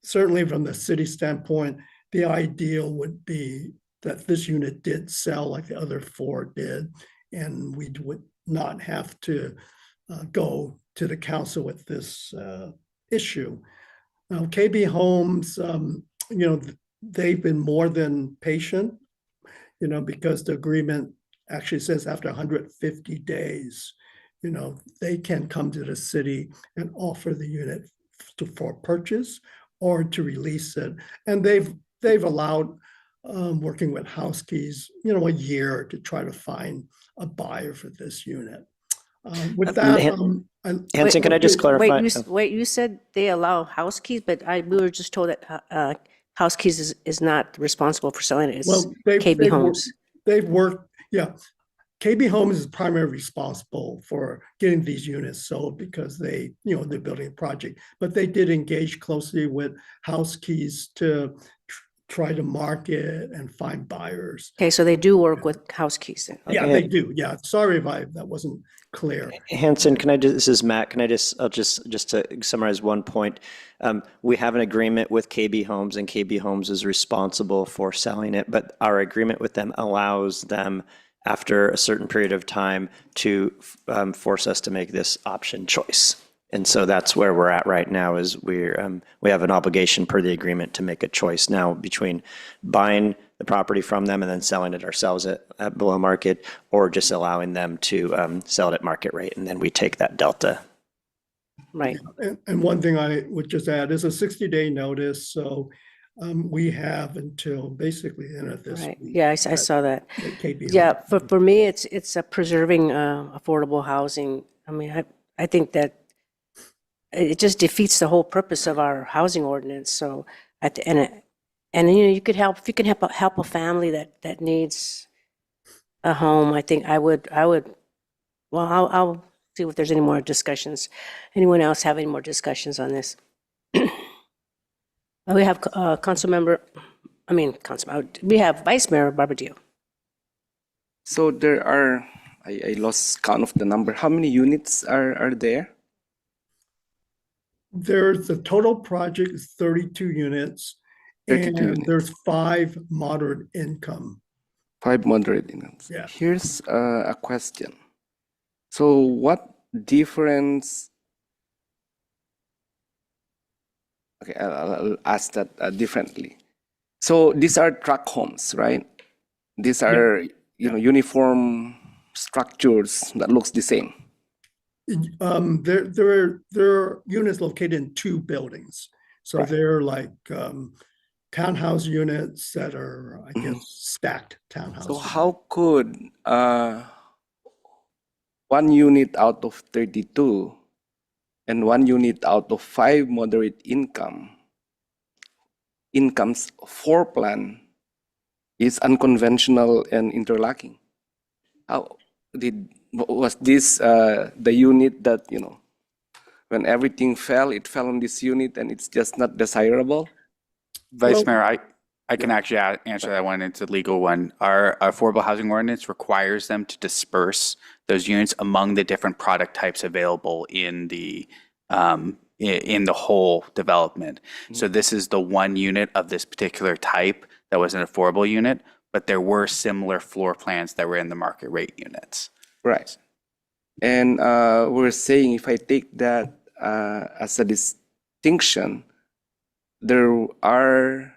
certainly from the city standpoint, the ideal would be that this unit did sell like the other four did, and we would not have to go to the council with this issue. Now, KB Homes, they've been more than patient, because the agreement actually says after 150 days, they can come to the city and offer the unit for purchase or to release it. And they've allowed, working with House Keys, a year to try to find a buyer for this unit. With that, Hanson, can I just clarify? Wait, you said they allow House Keys, but we were just told that House Keys is not responsible for selling it. It's KB Homes. They've worked, yeah. KB Homes is primarily responsible for getting these units sold because they're building a project, but they did engage closely with House Keys to try to market and find buyers. Okay, so they do work with house keys then? Yeah, they do. Yeah, sorry if that wasn't clear. Hanson, this is Matt, I'll just to summarize one point. We have an agreement with KB Homes and KB Homes is responsible for selling it, but our agreement with them allows them after a certain period of time to force us to make this option choice. And so that's where we're at right now is we have an obligation per the agreement to make a choice now between buying the property from them and then selling it ourselves at below market, or just allowing them to sell it at market rate, and then we take that delta. Right. And one thing I would just add is a 60-day notice, so we have until basically the end of this Right. week. Yeah, I saw that. at KB Yeah, Homes. for me, it's preserving affordable housing. I mean, I think that it just defeats the whole purpose of our housing ordinance. So and you could help if you can help a family that needs a home. I think I would. Well, I'll see if there's any more discussions. Anyone else have any more discussions on this? We have we have Vice Mayor Barbadillo. So there are, I lost count of the number. How many units are there? The total project is 32 units, 32 and units. there's 5 moderate income. 5 moderate incomes. Yeah. Here's a question. So what difference? Okay, I'll ask that differently. So these are tract homes, right? These are uniform structures that looks the same. There are units located in 2 buildings. So Right. they're like townhouse units that are, I guess, stacked townhouse. So how could 1 unit out of 32 and 1 unit out of 5 moderate incomes floor plan is unconventional and interlocking? How was this the unit that, when everything fell, it fell on this unit and it's just not desirable? Vice Mayor, I can actually answer that one. It's a legal one. Our affordable housing ordinance requires them to disperse those units among the different product types available in the whole development. So this is the 1 unit of this particular type that was an affordable unit, but there were similar floor plans that were in the market rate units. Right. And we're saying if I take that as a distinction, there are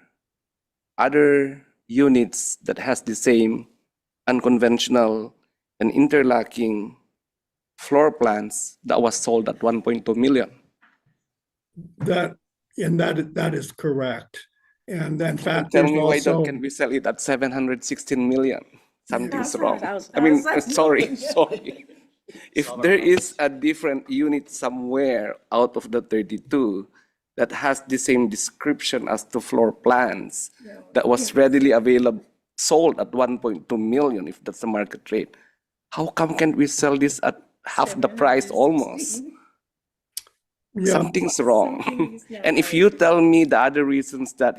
other units that has the same unconventional and interlocking floor plans that was sold at 1.2 million. That is correct. And in fact, Tell there's me why also, can we sell it at 716 million? Something's That's wrong. what I mean, was sorry. If there is a different unit somewhere out of the 32 that has the same description as the floor plans that was readily available, sold at 1.2 million, if that's the market rate, how come can't we sell this at half the price almost? Something's wrong. And if you tell me the other reasons that,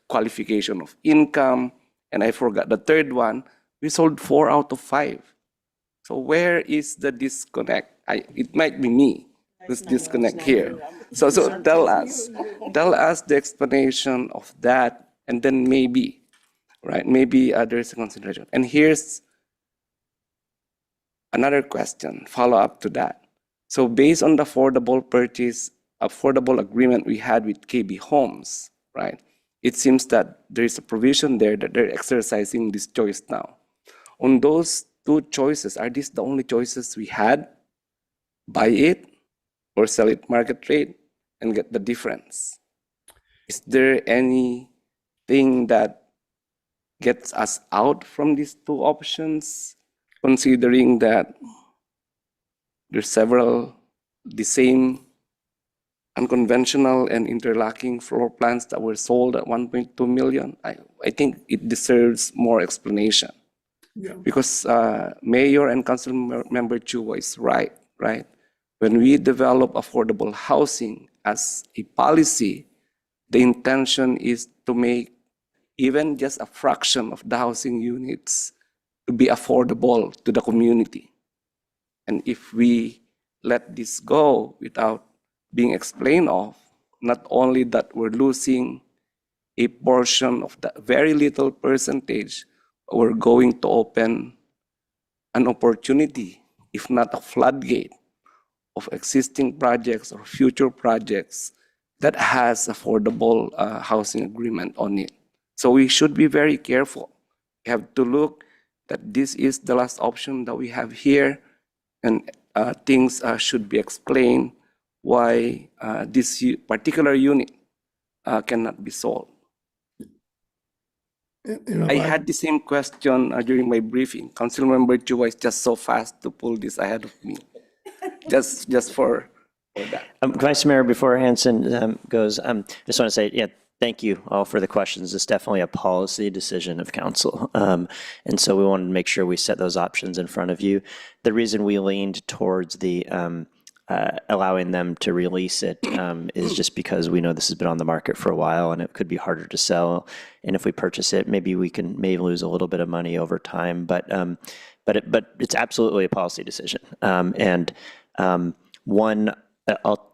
qualification of income, and I forgot the third one, we sold 4 out of 5. So where is the disconnect? It might be me who's disconnect here. So tell us the explanation of that, and then maybe, right? Maybe there's a consideration. And here's another question, follow up to that. So based on the affordable agreement we had with KB Homes, right? It seems that there is a provision there that they're exercising this choice now. On those 2 choices, are these the only choices we had? Buy it or sell it market rate and get the difference? Is there anything that gets us out from these 2 options, considering that there's several the same unconventional and interlocking floor plans that were sold at 1.2 million? I think it deserves more explanation. Yeah. Because Mayor and Council Member Chua is right? When we develop affordable housing as a policy, the intention is to make even just a fraction of the housing units to be affordable to the community. And if we let this go without being explained of, not only that we're losing a portion of the very little percentage, but we're going to open an opportunity, if not a floodgate, of existing projects or future projects that has affordable housing agreement on it. So we should be very careful. We have to look that this is the last option that we have here, and things should be explained why this particular unit cannot be sold. I had the same question during my briefing. Councilmember Chua is just so fast to pull this ahead of me. just for that. Vice Mayor, before Hanson goes, just want to say, yeah, thank you all for the questions. It's definitely a policy decision of council. And so we wanted to make sure we set those options in front of you. The reason we leaned towards the allowing them to release it is just because we know this has been on the market for a while and it could be harder to sell. And if we purchase it, maybe we can lose a little bit of money over time. But it's absolutely a policy decision.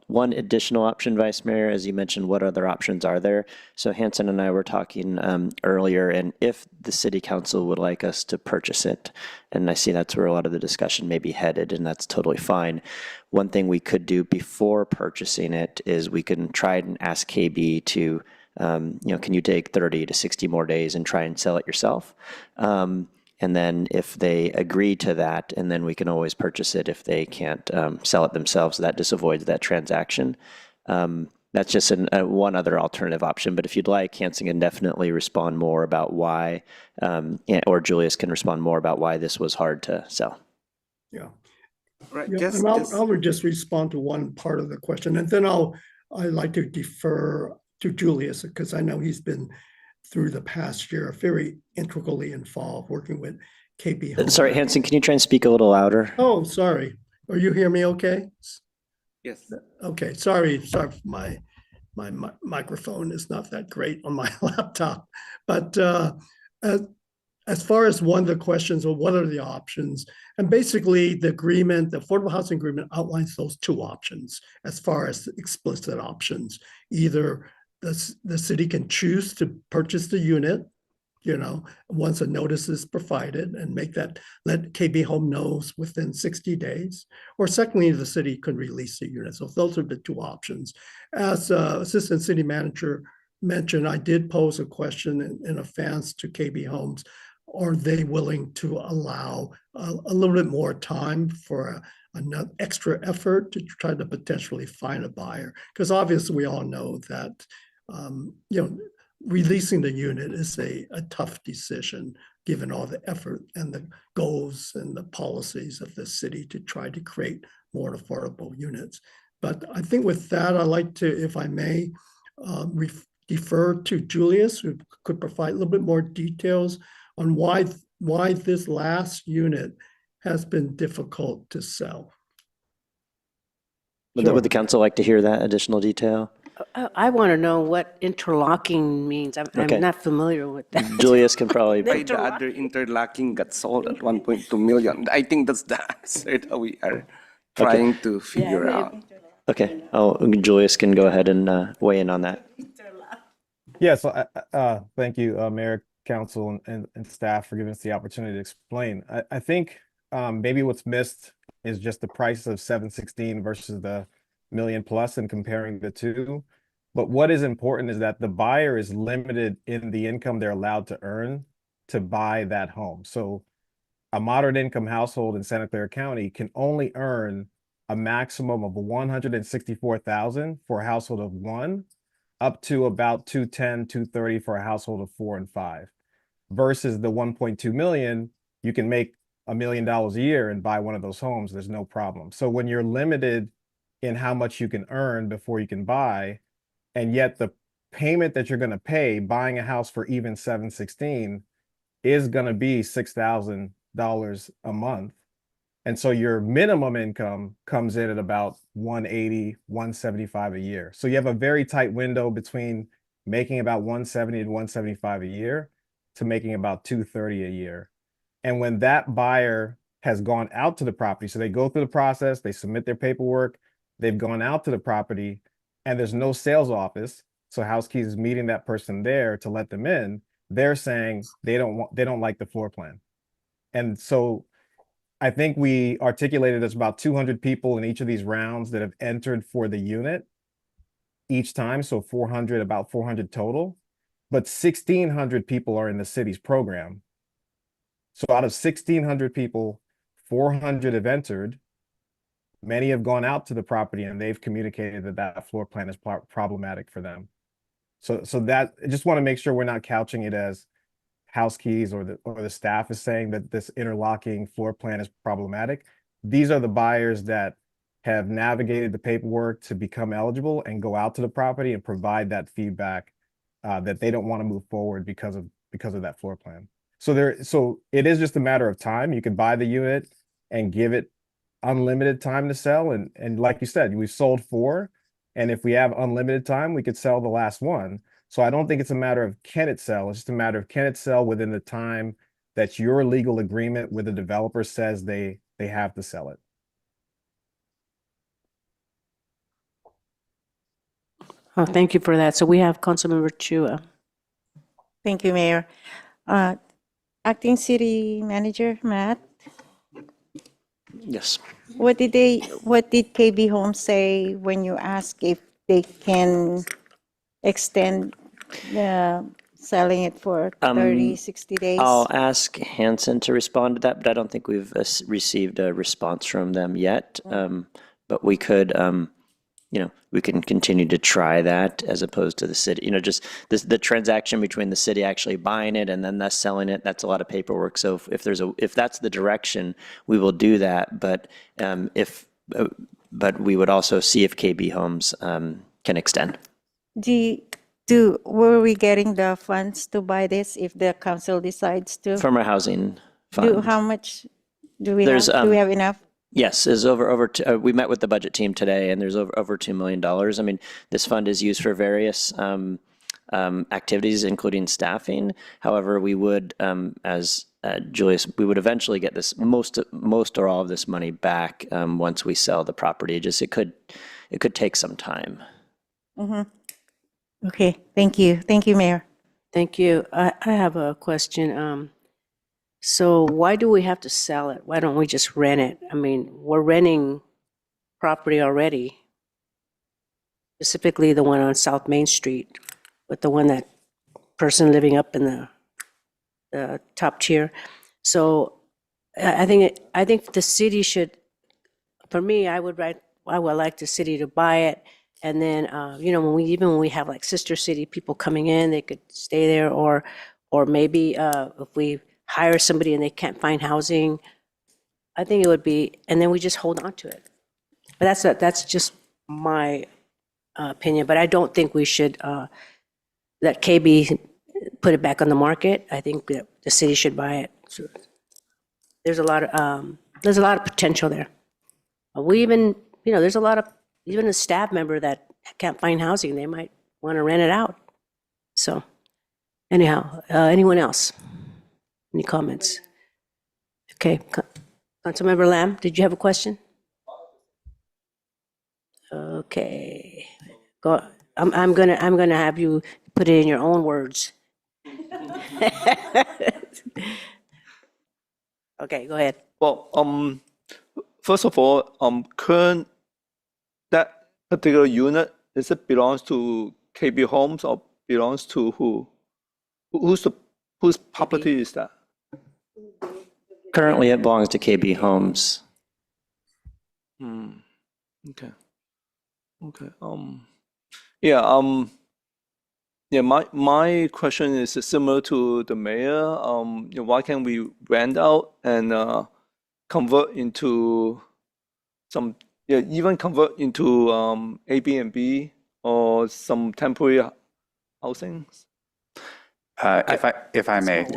One additional option, Vice Mayor, as you mentioned, what other options are there? So Hanson and I were talking earlier, and if the City Council would like us to purchase it, and I see that's where a lot of the discussion may be headed, and that's totally fine. One thing we could do before purchasing it is we can try and ask KB to, can you take 30 to 60 more days and try and sell it yourself? And then if they agree to that, and then we can always purchase it if they can't sell it themselves. That just avoids that transaction. That's just one other alternative option. But if you'd like, Hanson can definitely respond more about why, or Julius can respond more about why this was hard to sell. Yeah. Right. Yeah, and I'll just respond to one part of the question, and then I'd like to defer to Julius because I know he's been through the past year very integrally involved working with KB Home. Sorry, Hanson, can you try and speak a little louder? Oh, sorry. Are you hear me okay? Yes. Okay, sorry, my microphone is not that great on my laptop. But as far as one of the questions, well, what are the options? And basically the agreement, the Affordable Housing Agreement outlines those two options as far as explicit options. Either the city can choose to purchase the unit, once a notice is provided and let KB Home knows within 60 days. Or secondly, the city could release the unit. So those are the two options. As Assistant City Manager mentioned, I did pose a question in advance to KB Homes. Are they willing to allow a little bit more time for an extra effort to try to potentially find a buyer? Because obviously we all know that releasing the unit is a tough decision given all the effort and the goals and the policies of the city to try to create more affordable units. But I think with that, I'd like to, if I may, defer to Julius, who could provide a little bit more details on why this last unit has been difficult to sell. Would the council like to hear that additional detail? I want to know what interlocking means. I'm not familiar with that. Julius can probably. Why the other interlocking got sold at 1.2 million? I think that's the answer that we are trying to figure out. Okay, Julius can go ahead and weigh in on that. Yes, thank you, Mayor, Council, and staff for giving us the opportunity to explain. I think maybe what's missed is just the price of 716 versus the million plus and comparing the two. But what is important is that the buyer is limited in the income they're allowed to earn to buy that home. So a moderate income household in Santa Clara County can only earn a maximum of $164,000 for a household of one, up to about $210,000, $230,000 for a household of 4 and 5. Versus the 1.2 million, you can make $1 million a year and buy one of those homes. There's no problem. So when you're limited in how much you can earn before you can buy, and yet the payment that you're going to pay buying a house for even 716 is going to be $6,000 a month. And so your minimum income comes in at about 180, 175 a year. So you have a very tight window between making about 170 to 175 a year to making about 230 a year. And when that buyer has gone out to the property, so they go through the process, they submit their paperwork, they've gone out to the property, and there's no sales office. So House Keys is meeting that person there to let them in. They're saying they don't like the floor plan. And so I think we articulated there's about 200 people in each of these rounds that have entered for the unit each time. So 400, about 400 total, but 1,600 people are in the city's program. So out of 1,600 people, 400 have entered. Many have gone out to the property and they've communicated that that floor plan is problematic for them. So that, I just want to make sure we're not couching it as House Keys or the staff is saying that this interlocking floor plan is problematic. These are the buyers that have navigated the paperwork to become eligible and go out to the property and provide that feedback that they don't want to move forward because of that floor plan. So it is just a matter of time. You can buy the unit and give it unlimited time to sell. And like you said, we've sold 4. And if we have unlimited time, we could sell the last one. So I don't think it's a matter of can it sell. It's just a matter of can it sell within the time that your legal agreement with the developer says they have to sell it. Oh, thank you for that. So we have Councilmember Chua. Thank you, Mayor. Acting City Manager, Matt, Yes. what did KB Home say when you asked if they can extend selling it for 30, 60 days? I'll ask Hanson to respond to that, but I don't think we've received a response from them yet. But we could, we can continue to try that as opposed to the city, just the transaction between the city actually buying it and then us selling it. That's a lot of paperwork. So if that's the direction, we will do that. But but we would also see if KB Homes can extend. Were we getting the funds to buy this if the council decides to? From our housing fund. How much do we have? Do we have enough? Yes, is we met with the budget team today, and there's over $2 million. I mean, this fund is used for various activities, including staffing. However, we would, as Julius, we would eventually get this most or all of this money back once we sell the property. It could take some time. Mm-hmm. Okay, thank you, Mayor. Thank you. I have a question. So why do we have to sell it? Why don't we just rent it? I mean, we're renting property already, specifically the one on South Main Street, with the one that person living up in the top tier. So I think the city should, for me, I would like the city to buy it. And then, when we have like sister city people coming in, they could stay there, or maybe if we hire somebody and they can't find housing, I think it would be, and then we just hold on to it. But that's just my opinion. But I don't think we should let KB put it back on the market. I think that the city should buy it. So there's a lot of potential there. We even, there's a lot of, even a staff member that can't find housing, they might want to rent it out. So anyhow, anyone else? Any comments? Okay, Councilmember Lamb, did you have a question? Okay, go. I'm gonna have you put it in your own words. Okay, go ahead. Well, first of all, current that particular unit, is it belongs to KB Homes or belongs to who? Whose property is that? Currently, it belongs to KB Homes. Okay. Yeah. My question is similar to the mayor. Why can't we rent out and convert into even convert into Airbnb or some temporary housing? If I may,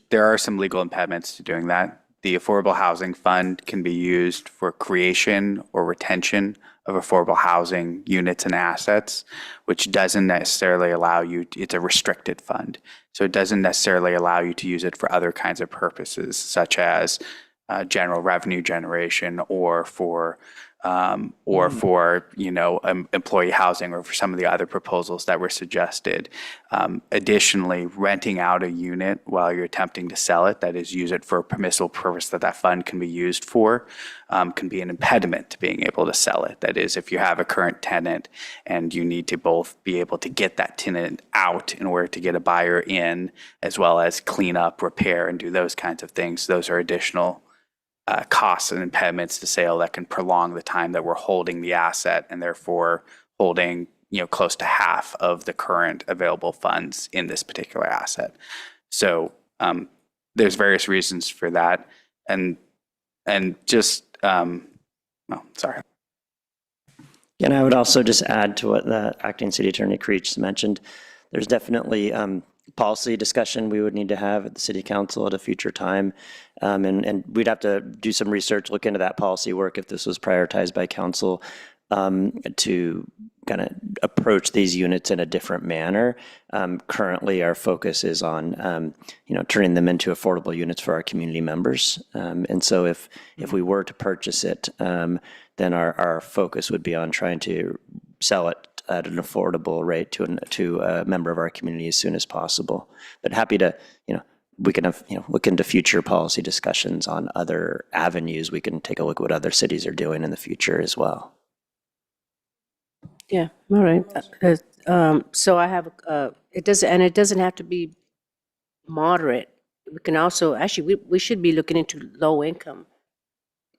there are some legal impediments to doing that. The Affordable Housing Fund can be used for creation or retention of affordable housing units and assets, which doesn't necessarily allow you, it's a restricted fund. So it doesn't necessarily allow you to use it for other kinds of purposes, such as general revenue generation or for employee housing or for some of the other proposals that were suggested. Additionally, renting out a unit while you're attempting to sell it, that is, use it for a permissible purpose that fund can be used for, can be an impediment to being able to sell it. That is, if you have a current tenant and you need to both be able to get that tenant out in order to get a buyer in, as well as clean up, repair, and do those kinds of things, those are additional costs and impediments to sale that can prolong the time that we're holding the asset and therefore holding close to half of the current available funds in this particular asset. So there's various reasons for that, and just sorry. And I would also just add to what the acting city attorney Creech mentioned. There's definitely policy discussion we would need to have at the city council at a future time. And we'd have to do some research, look into that policy work if this was prioritized by council to kind of approach these units in a different manner. Currently, our focus is on, turning them into affordable units for our community members. And so if we were to purchase it, then our focus would be on trying to sell it at an affordable rate to a member of our community as soon as possible. But happy to, we can have, look into future policy discussions on other avenues. We can take a look at what other cities are doing in the future as well. Yeah, all right. So I have, it doesn't have to be moderate. We can also, actually, we should be looking into low income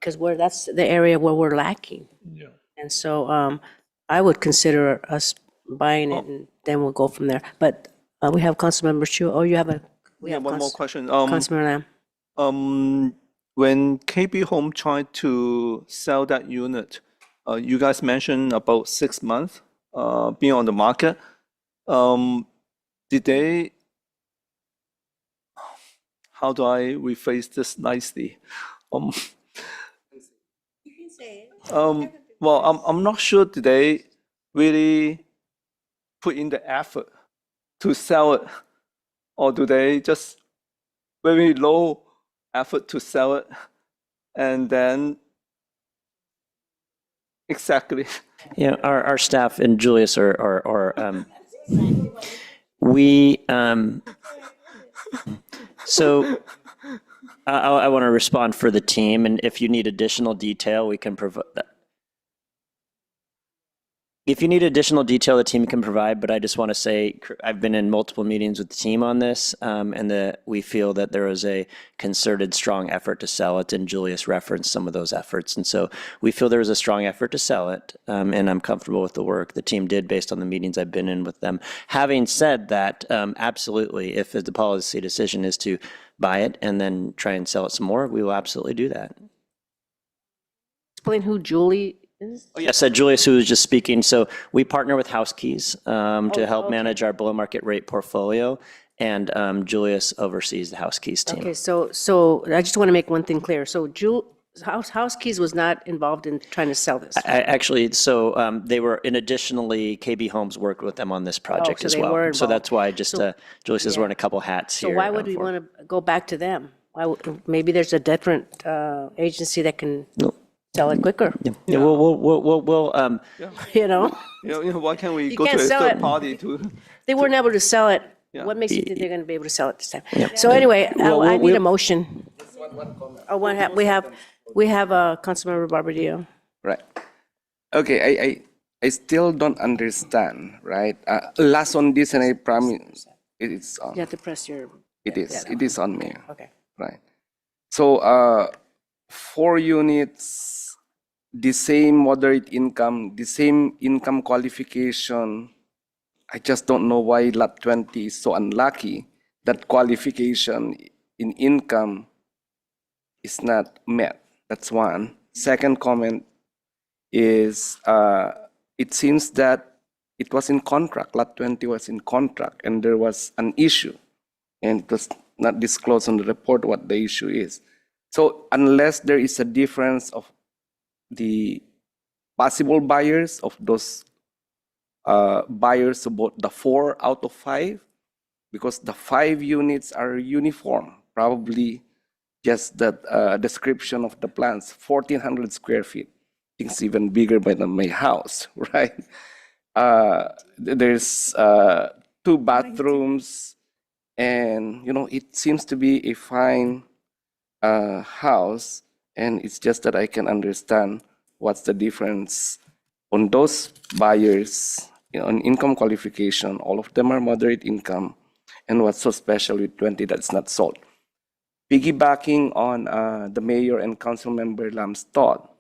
because that's the area where we're lacking. Yeah. And so I would consider us buying it and then we'll go from there. But we have Councilmember Chu. Oh, you have a, we have one more question. Councilmember Lam. When KB Home tried to sell that unit, you guys mentioned about 6 months being on the market. Did they, how do I rephrase this nicely? Well, I'm not sure did they really put in the effort to sell it, or do they just very low effort to sell it and then exactly. Yeah, our staff and Julius are we so I want to respond for the team, and if you need additional detail, we can provide that. If you need additional detail, the team can provide, but I just want to say I've been in multiple meetings with the team on this, and that we feel that there was a concerted, strong effort to sell it, and Julius referenced some of those efforts. And so we feel there was a strong effort to sell it, and I'm comfortable with the work the team did based on the meetings I've been in with them. Having said that, absolutely, if the policy decision is to buy it and then try and sell it some more, we will absolutely do that. Explain who Julie is? Oh, yes, Julius, who was just speaking. So we partner with House Keys to help manage our below market rate portfolio, and Julius oversees the House Keys team. Okay, so I just want to make one thing clear. So House Keys was not involved in trying to sell this. Actually, so they were, and additionally, KB Homes worked with them on this project so as they well. were So involved. that's why just Julius is wearing a couple hats So here. why would we want to go back to them? Maybe there's a different agency that can sell it quicker. Yeah, we'll You know? Why can't we You go can't to a sell third it. party to? They weren't able to sell it. Yeah. What makes you think they're going to be able to sell it this time? So anyway, I need a motion. Oh, we have Councilmember Barbadillo. Right. Okay, I still don't understand, right? Last on this, and I promise it is on. You have to press your. It is on me. Okay. Right. So 4 units, the same moderate income, the same income qualification. I just don't know why lot 20 is so unlucky that qualification in income is not met. That's one. Second comment is it seems that it was in contract. Lot 20 was in contract, and there was an issue and it was not disclosed on the report what the issue is. So unless there is a difference of the possible buyers of those buyers about the 4 out of 5, because the 5 units are uniform, probably just the description of the plans, 1,400 square feet. I think it's even bigger than my house, right? There's 2 bathrooms, and it seems to be a fine house, and it's just that I can understand what's the difference on those buyers on income qualification. All of them are moderate income, and what's so special with 20 that's not sold. Piggybacking on the mayor and council member Lam's thought,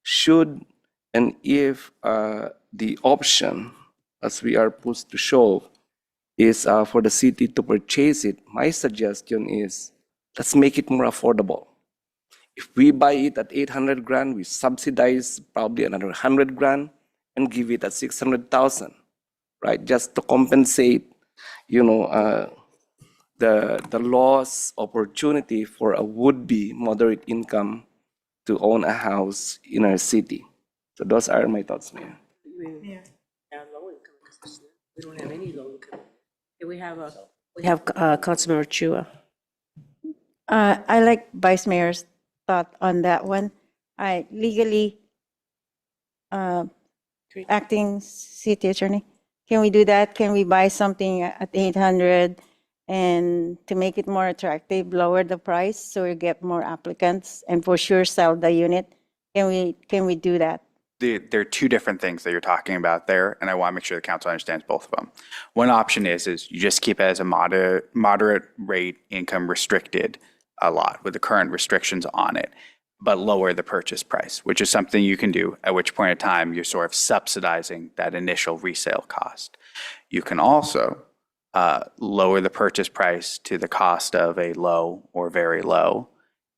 should and if the option, as we are supposed to show, is for the city to purchase it, my suggestion is let's make it more affordable. If we buy it at 800 grand, we subsidize probably another 100 grand and give it at 600,000, right? Just to compensate, the loss opportunity for a would-be moderate income to own a house in our city. So those are my thoughts, Mayor. We don't have any low income. We have Councilmember Chua. I like Vice Mayor's thought on that one. I legally, acting city attorney, can we do that? Can we buy something at 800 and to make it more attractive, lower the price so we get more applicants and for sure sell the unit? Can we do that? There are 2 different things that you're talking about there, and I want to make sure the council understands both of them. One option is you just keep it as a moderate rate income restricted a lot with the current restrictions on it, but lower the purchase price, which is something you can do, at which point in time you're sort of subsidizing that initial resale cost. You can also lower the purchase price to the cost of a low or very low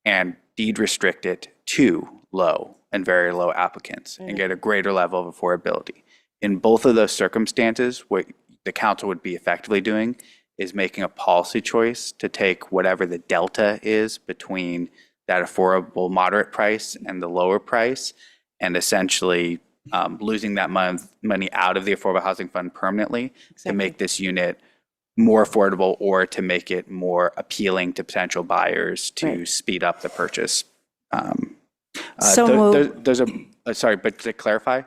and deed restrict it to low and very low applicants and get a greater level of affordability. In both of those circumstances, what the council would be effectively doing is making a policy choice to take whatever the delta is between that affordable moderate price and the lower price, and essentially losing that money out of the Affordable Housing Fund permanently to make this unit more affordable or to make it more appealing to potential buyers to speed up the purchase. Sorry, but to clarify,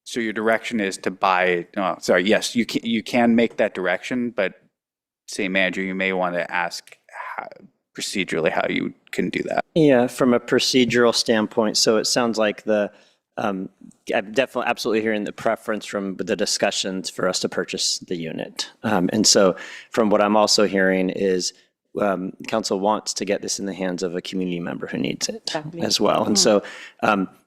so your direction is to buy, yes, you can make that direction, but city manager, you may want to ask procedurally how you can do that. Yeah, from a procedural standpoint, so it sounds like I'm definitely absolutely hearing the preference from the discussions for us to purchase the unit. And so from what I'm also hearing is council wants to get this in the hands of a community member who needs it as well. And so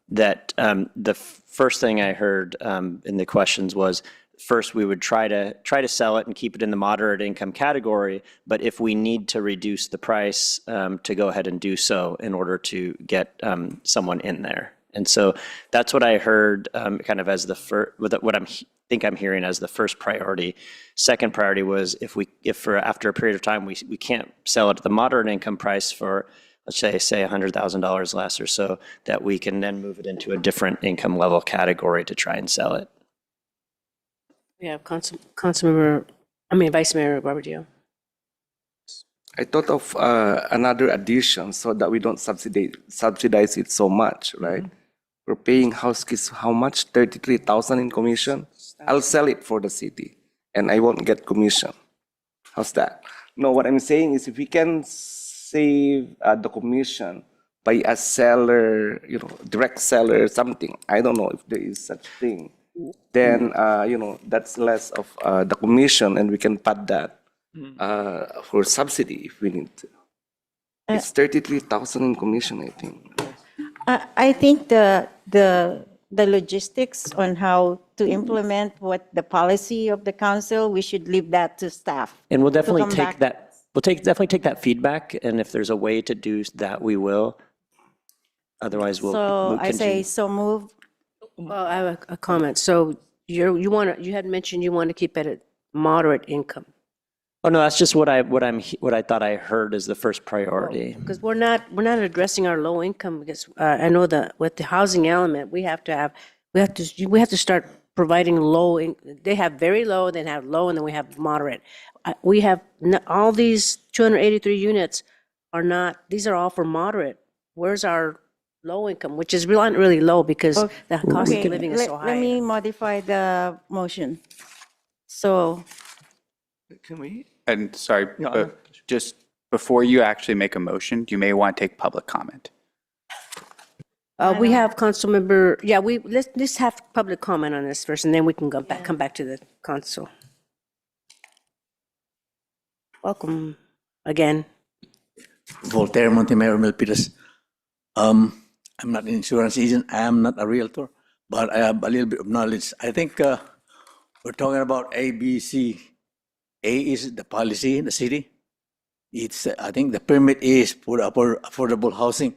the first thing I heard in the questions was, first, we would try to sell it and keep it in the moderate income category, but if we need to reduce the price, to go ahead and do so in order to get someone in there. And so that's what I heard kind of as the first, what think I'm hearing as the first priority. Second priority was if for after a period of time we can't sell it at the moderate income price for, let's say $100,000 less or so, that we can then move it into a different income level category to try and sell it. We have Vice Mayor Barbadillo. I thought of another addition so that we don't subsidize it so much, right? We're paying house kids how much? 33,000 in commission. I'll sell it for the city, and I won't get commission. How's that? No, what I'm saying is if we can save the commission by a seller, direct seller, something. I don't know if there is such thing. Then that's less of the commission, and we can pad that for subsidy if we need to. It's 33,000 in commission, I think. I think the logistics on how to implement what the policy of the council, we should leave that to staff. And we'll definitely come take back. that. Definitely take that feedback, and if there's a way to do that, we will. Otherwise, we'll So I say continue. so move. Well, I have a comment. So you had mentioned you want to keep it at moderate income. Oh, no, that's just what I thought I heard as the first priority. Because we're not addressing our low income, because I know that with the housing element, we have to start providing they have very low, then have low, and then we have moderate. We have, all these 283 units these are all for moderate. Where's our low income, which is not really low because the cost of living is so high. Let me modify the motion. So, Can we? And sorry, Yeah, but just before you actually make a motion, you may want to take public comment. We have Councilmember, let's have public comment on this first, and then we can come back to the council. Welcome again. Voltaire Montemayor Milpitas. I'm not an insurance agent. I am not a realtor, but I have a little bit of knowledge. I think we're talking about A, B, C. A is the policy in the city. I think the permit is for affordable housing.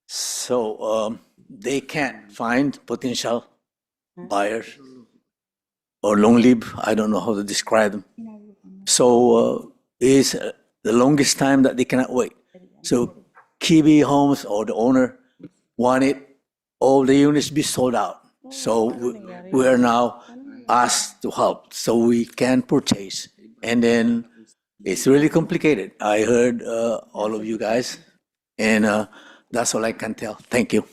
So they can't find potential buyers or long live. I don't know how to describe them. So is the longest time that they cannot wait. So Kiwi Homes or the owner wanted all the units be sold out. So we are now asked to help so we can purchase. And then it's really complicated. I heard all of you guys, and that's all I can tell. Thank you.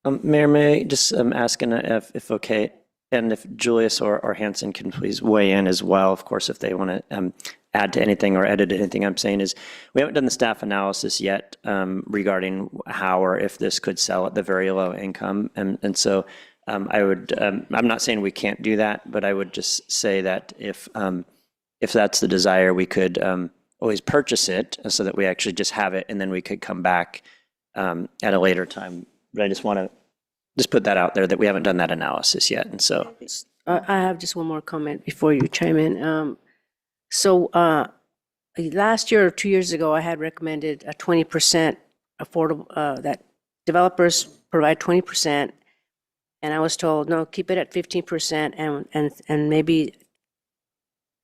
Mayor, may I just ask if okay, and if Julius or Hanson can please weigh in as well, of course, if they want to add to anything or edit anything I'm saying, is we haven't done the staff analysis yet regarding how or if this could sell at the very low income. And so I would, I'm not saying we can't do that, but I would just say that if that's the desire, we could always purchase it so that we actually just have it, and then we could come back at a later time. But I just want to just put that out there that we haven't done that analysis yet. And so I have just one more comment before you chime in. So last year or 2 years ago, I had recommended a 20% affordable, that developers provide 20%. And I was told, no, keep it at 15% and maybe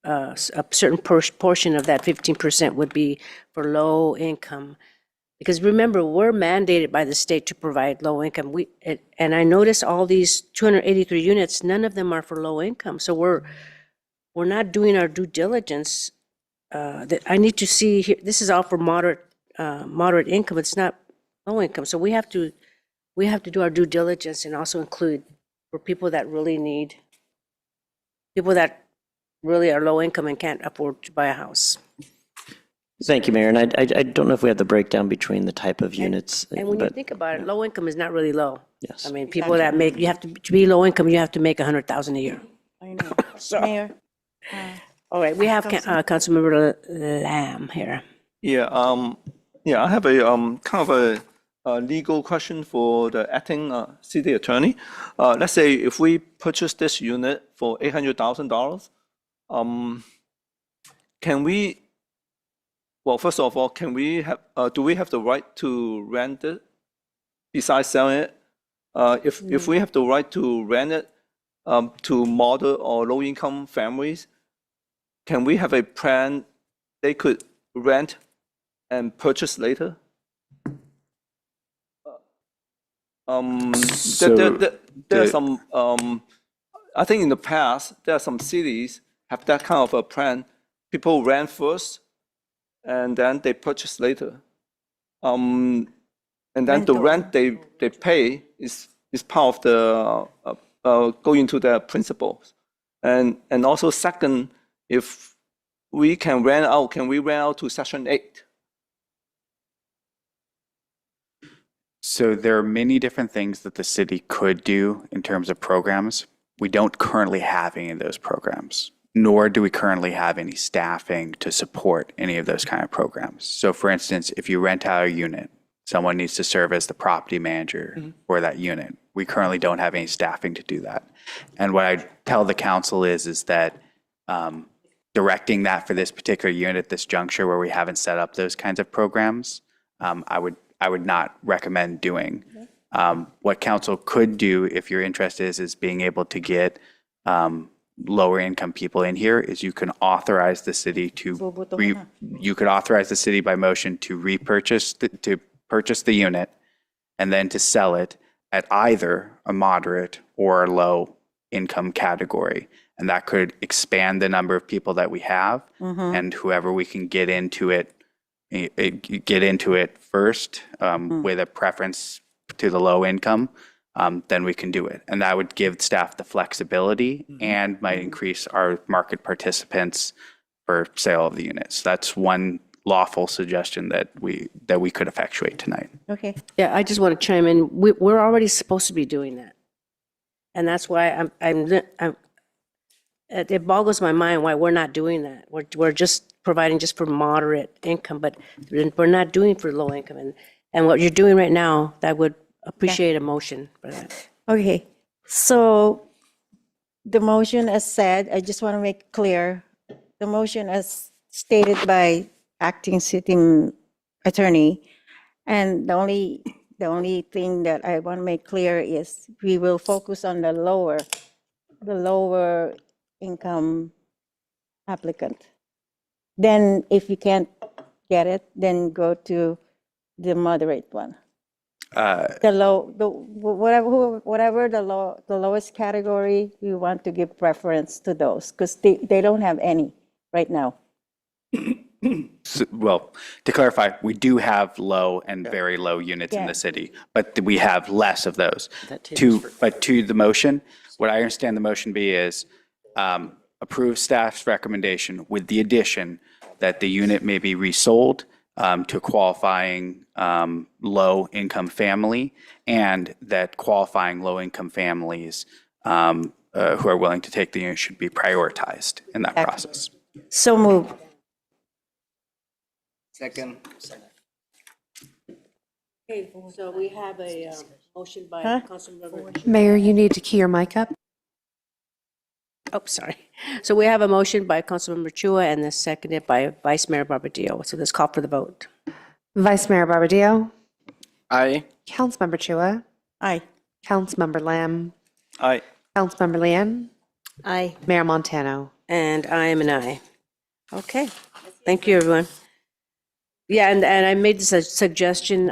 a certain portion of that 15% would be for low income. Because remember, we're mandated by the state to provide low income. And I noticed all these 283 units, none of them are for low income. So we're not doing our due diligence. That I need to see here, this is all for moderate income. It's not low income. So we have to do our due diligence and also include for people that really need, people that really are low income and can't afford to buy a house. thank you, Mayor. And I don't know if we have the breakdown between the type of units. And when you but think about it, low income is not really low. yes. I mean, people that make, you have to be low income, you have to make 100,000 a year. I know. Mayor. All right, we have Councilmember Lamb here. Yeah, I have a kind of a legal question for the acting city attorney. Let's say if we purchase this unit for $800,000, can we? Well, first of all, can we have? Do we have the right to rent it besides selling it? If we have the right to rent it to moderate or low-income families, can we have a plan they could rent and purchase later? There are some, I think in the past, there are some cities have that kind of a plan. People rent first, and then they purchase later. And then the rent they pay is part of the going to their principals. And also second, if we can rent out, can we rent out to Section 8? So there are many different things that the city could do in terms of programs. We don't currently have any of those programs, nor do we currently have any staffing to support any of those kind of programs. So for instance, if you rent out a unit, someone needs to serve as the property manager for that unit. We currently don't have any staffing to do that. And what I tell the council is that directing that for this particular unit at this juncture where we haven't set up those kinds of programs, I would not recommend doing. What council could do, if you're interested, is being able to get lower income people in here is you can authorize the city you could authorize the city by motion to purchase the unit and then to sell it at either a moderate or a low income category. And that could expand the number of people that we have, and whoever we can get into it first with a preference to the low income, then we can do it. And that would give staff the flexibility and might increase our market participants for sale of the units. That's one lawful suggestion that we could effectuate tonight. Okay. Yeah, I just want to chime in. We're already supposed to be doing that. And that's why it boggles my mind why we're not doing that. We're just providing just for moderate income, but we're not doing for low income. And what you're doing right now, that would appreciate a motion for that. Okay, so the motion as said, I just want to make clear, the motion as stated by acting city attorney, and the only thing that I want to make clear is we will focus on the lower income applicant. Then if you can't get it, then go to the moderate one. Whatever the lowest category, we want to give preference to those because they don't have any right now. Well, to clarify, we do have low and very low units in the city, but we have less of those. But to the motion, what I understand the motion be is approve staff's recommendation with the addition that the unit may be resold to a qualifying low-income family, and that qualifying low-income families who are willing to take the unit should be prioritized in that process. So moved. Second. Okay, so we have a motion by Councilmember. Mayor, you need to key your mic up. Oh, sorry. So we have a motion by Councilmember Chua and then seconded by Vice Mayor Barbadillo. So let's call for the vote. Vice Mayor Barbadillo, Aye. Councilmember Chua, Aye. Councilmember Lamb, Aye. Councilmember Lian, Aye. Mayor Montano. And I am an aye. Okay, thank you, everyone. Yeah, and I made this a suggestion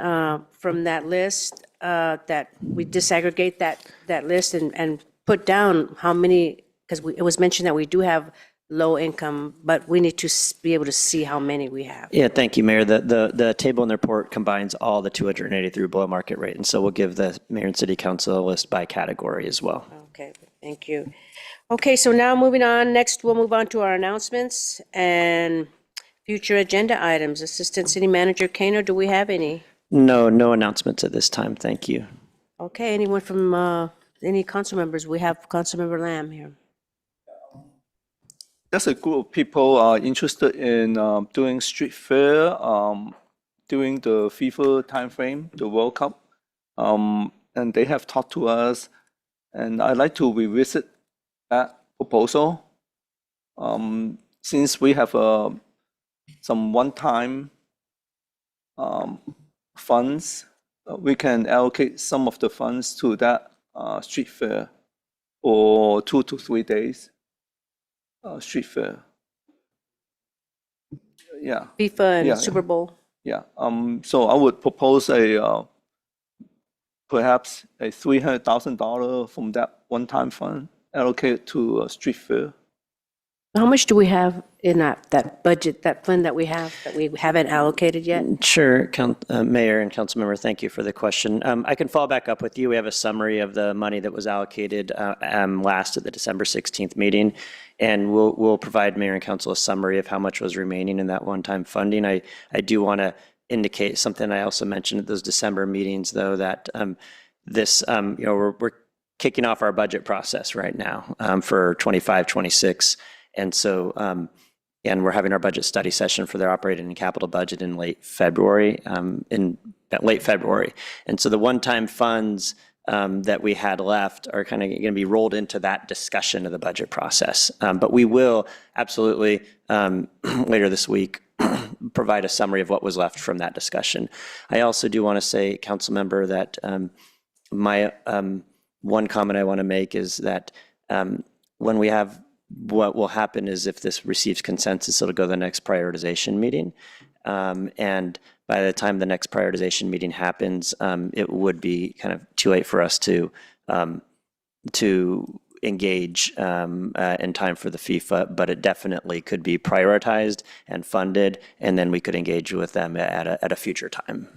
from that list that we disaggregate that list and put down how many, because it was mentioned that we do have low income, but we need to be able to see how many we have. Yeah, thank you, Mayor. The table in the report combines all the 283 below market rate, and so we'll give the Mayor and City Council a list by category as well. Okay, thank you. Okay, so now moving on, next we'll move on to our announcements and future agenda items. Assistant City Manager Kano, do we have any? No announcements at this time, thank you. Okay, anyone from any council members? We have Councilmember Lamb here. There's a group of people are interested in doing street fair during the FIFA timeframe, the World Cup, and they have talked to us, and I'd like to revisit that proposal. Since we have some one-time funds, we can allocate some of the funds to that street fair for 2 to 3 days. Street fair. Yeah. FIFA and Yeah, Super Bowl. Yeah. So I would propose perhaps a $300,000 from that one-time fund allocated to a street fair. How much do we have in that budget, that fund that we haven't allocated yet? Sure, Mayor and Councilmember, thank you for the question. I can follow back up with you. We have a summary of the money that was allocated last at the December 16th meeting, and we'll provide Mayor and Council a summary of how much was remaining in that one-time funding. I do want to indicate something I also mentioned at those December meetings, though, that we're kicking off our budget process right now for 25, 26. And so, and we're having our budget study session for their operating and capital budget in late February, And so the one-time funds that we had left are kind of going to be rolled into that discussion of the budget process. But we will absolutely, later this week, provide a summary of what was left from that discussion. I also do want to say, Councilmember, that my one comment I want to make is that when we have what will happen is if this receives consensus, it'll go to the next prioritization meeting. And by the time the next prioritization meeting happens, it would be kind of too late for us to engage in time for the FIFA, but it definitely could be prioritized and funded, and then we could engage with them at a future time.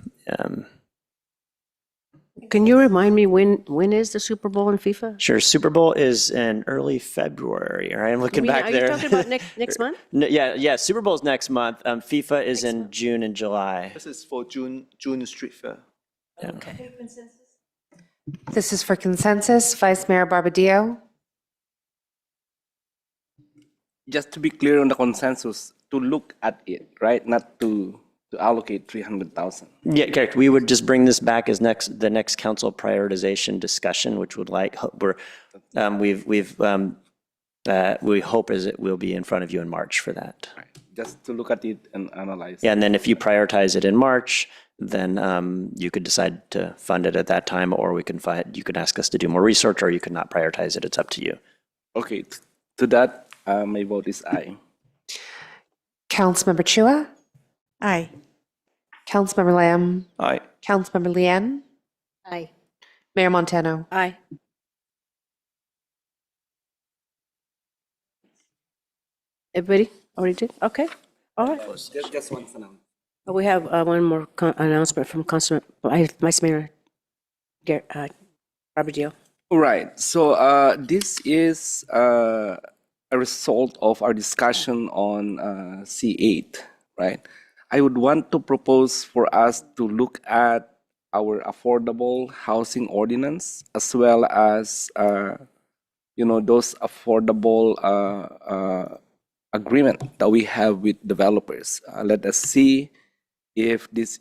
Can you remind me when is the Super Bowl in FIFA? Sure, Super Bowl is in early February, all right? I'm looking back Are there. you talking about next month? Yeah, Super Bowl is next month. FIFA is in June and July. This is for June Street Fair. Okay. This is for consensus. Vice Mayor Barbadillo. Just to be clear on the consensus, to look at it, right? Not to allocate 300,000. Yeah, correct. We would just bring this back as the next council prioritization discussion, which would we hope is it will be in front of you in March for that. Just to look at it and analyze. Yeah, and then if you prioritize it in March, then you could decide to fund it at that time, or you could ask us to do more research, or you could not prioritize it. It's up to you. Okay, to that, my vote is aye. Councilmember Chua. Aye. Councilmember Lamb. Aye. Councilmember Lian. Aye. Mayor Montano. Aye. Everybody already did? Okay. All right. Just one announcement. We have one more announcement from Vice Mayor Barbadillo. Right. So this is a result of our discussion on C8, right? I would want to propose for us to look at our affordable housing ordinance as well as those affordable agreement that we have with developers. Let us see if this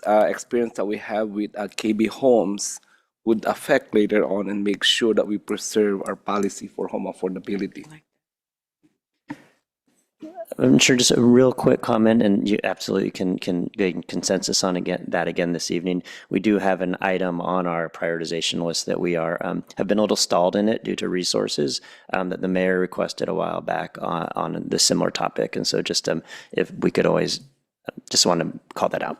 experience that we have with KB Homes would affect later on and make sure that we preserve our policy for home affordability. I'm sure just a real quick comment, and you absolutely can get consensus on that again this evening. We do have an item on our prioritization list that we have been a little stalled in it due to resources that the mayor requested a while back on the similar topic. And so just if we could always just want to call that out.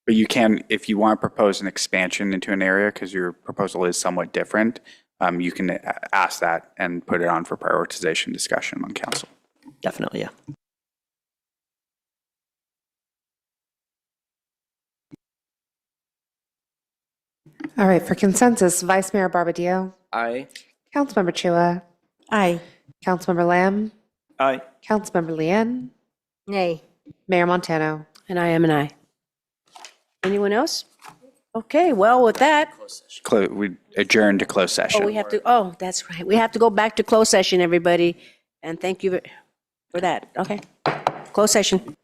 But you can, if you want to propose an expansion into an area, because your proposal is somewhat different, you can ask that and put it on for prioritization discussion on council. Definitely, yeah. All right, for consensus, Vice Mayor Barbadillo. Aye. Councilmember Chua. Aye. Councilmember Lamb. Aye. Councilmember Lian. Nay. Mayor Montano. And I am an aye. Anyone else? Okay, well, with that, We adjourn to closed session. that's right. We have to go back to closed session, everybody. And thank you for that. Okay. Closed session.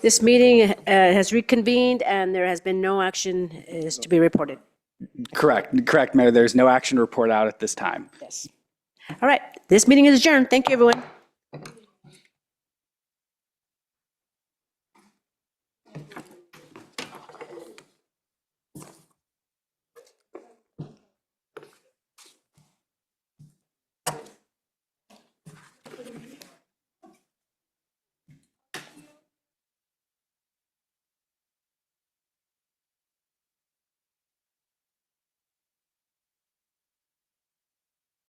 This meeting has reconvened and there has been no action is to be reported. Correct, Mayor. There's no action to report out at this time. Yes. All right, this meeting is adjourned. Thank you, everyone.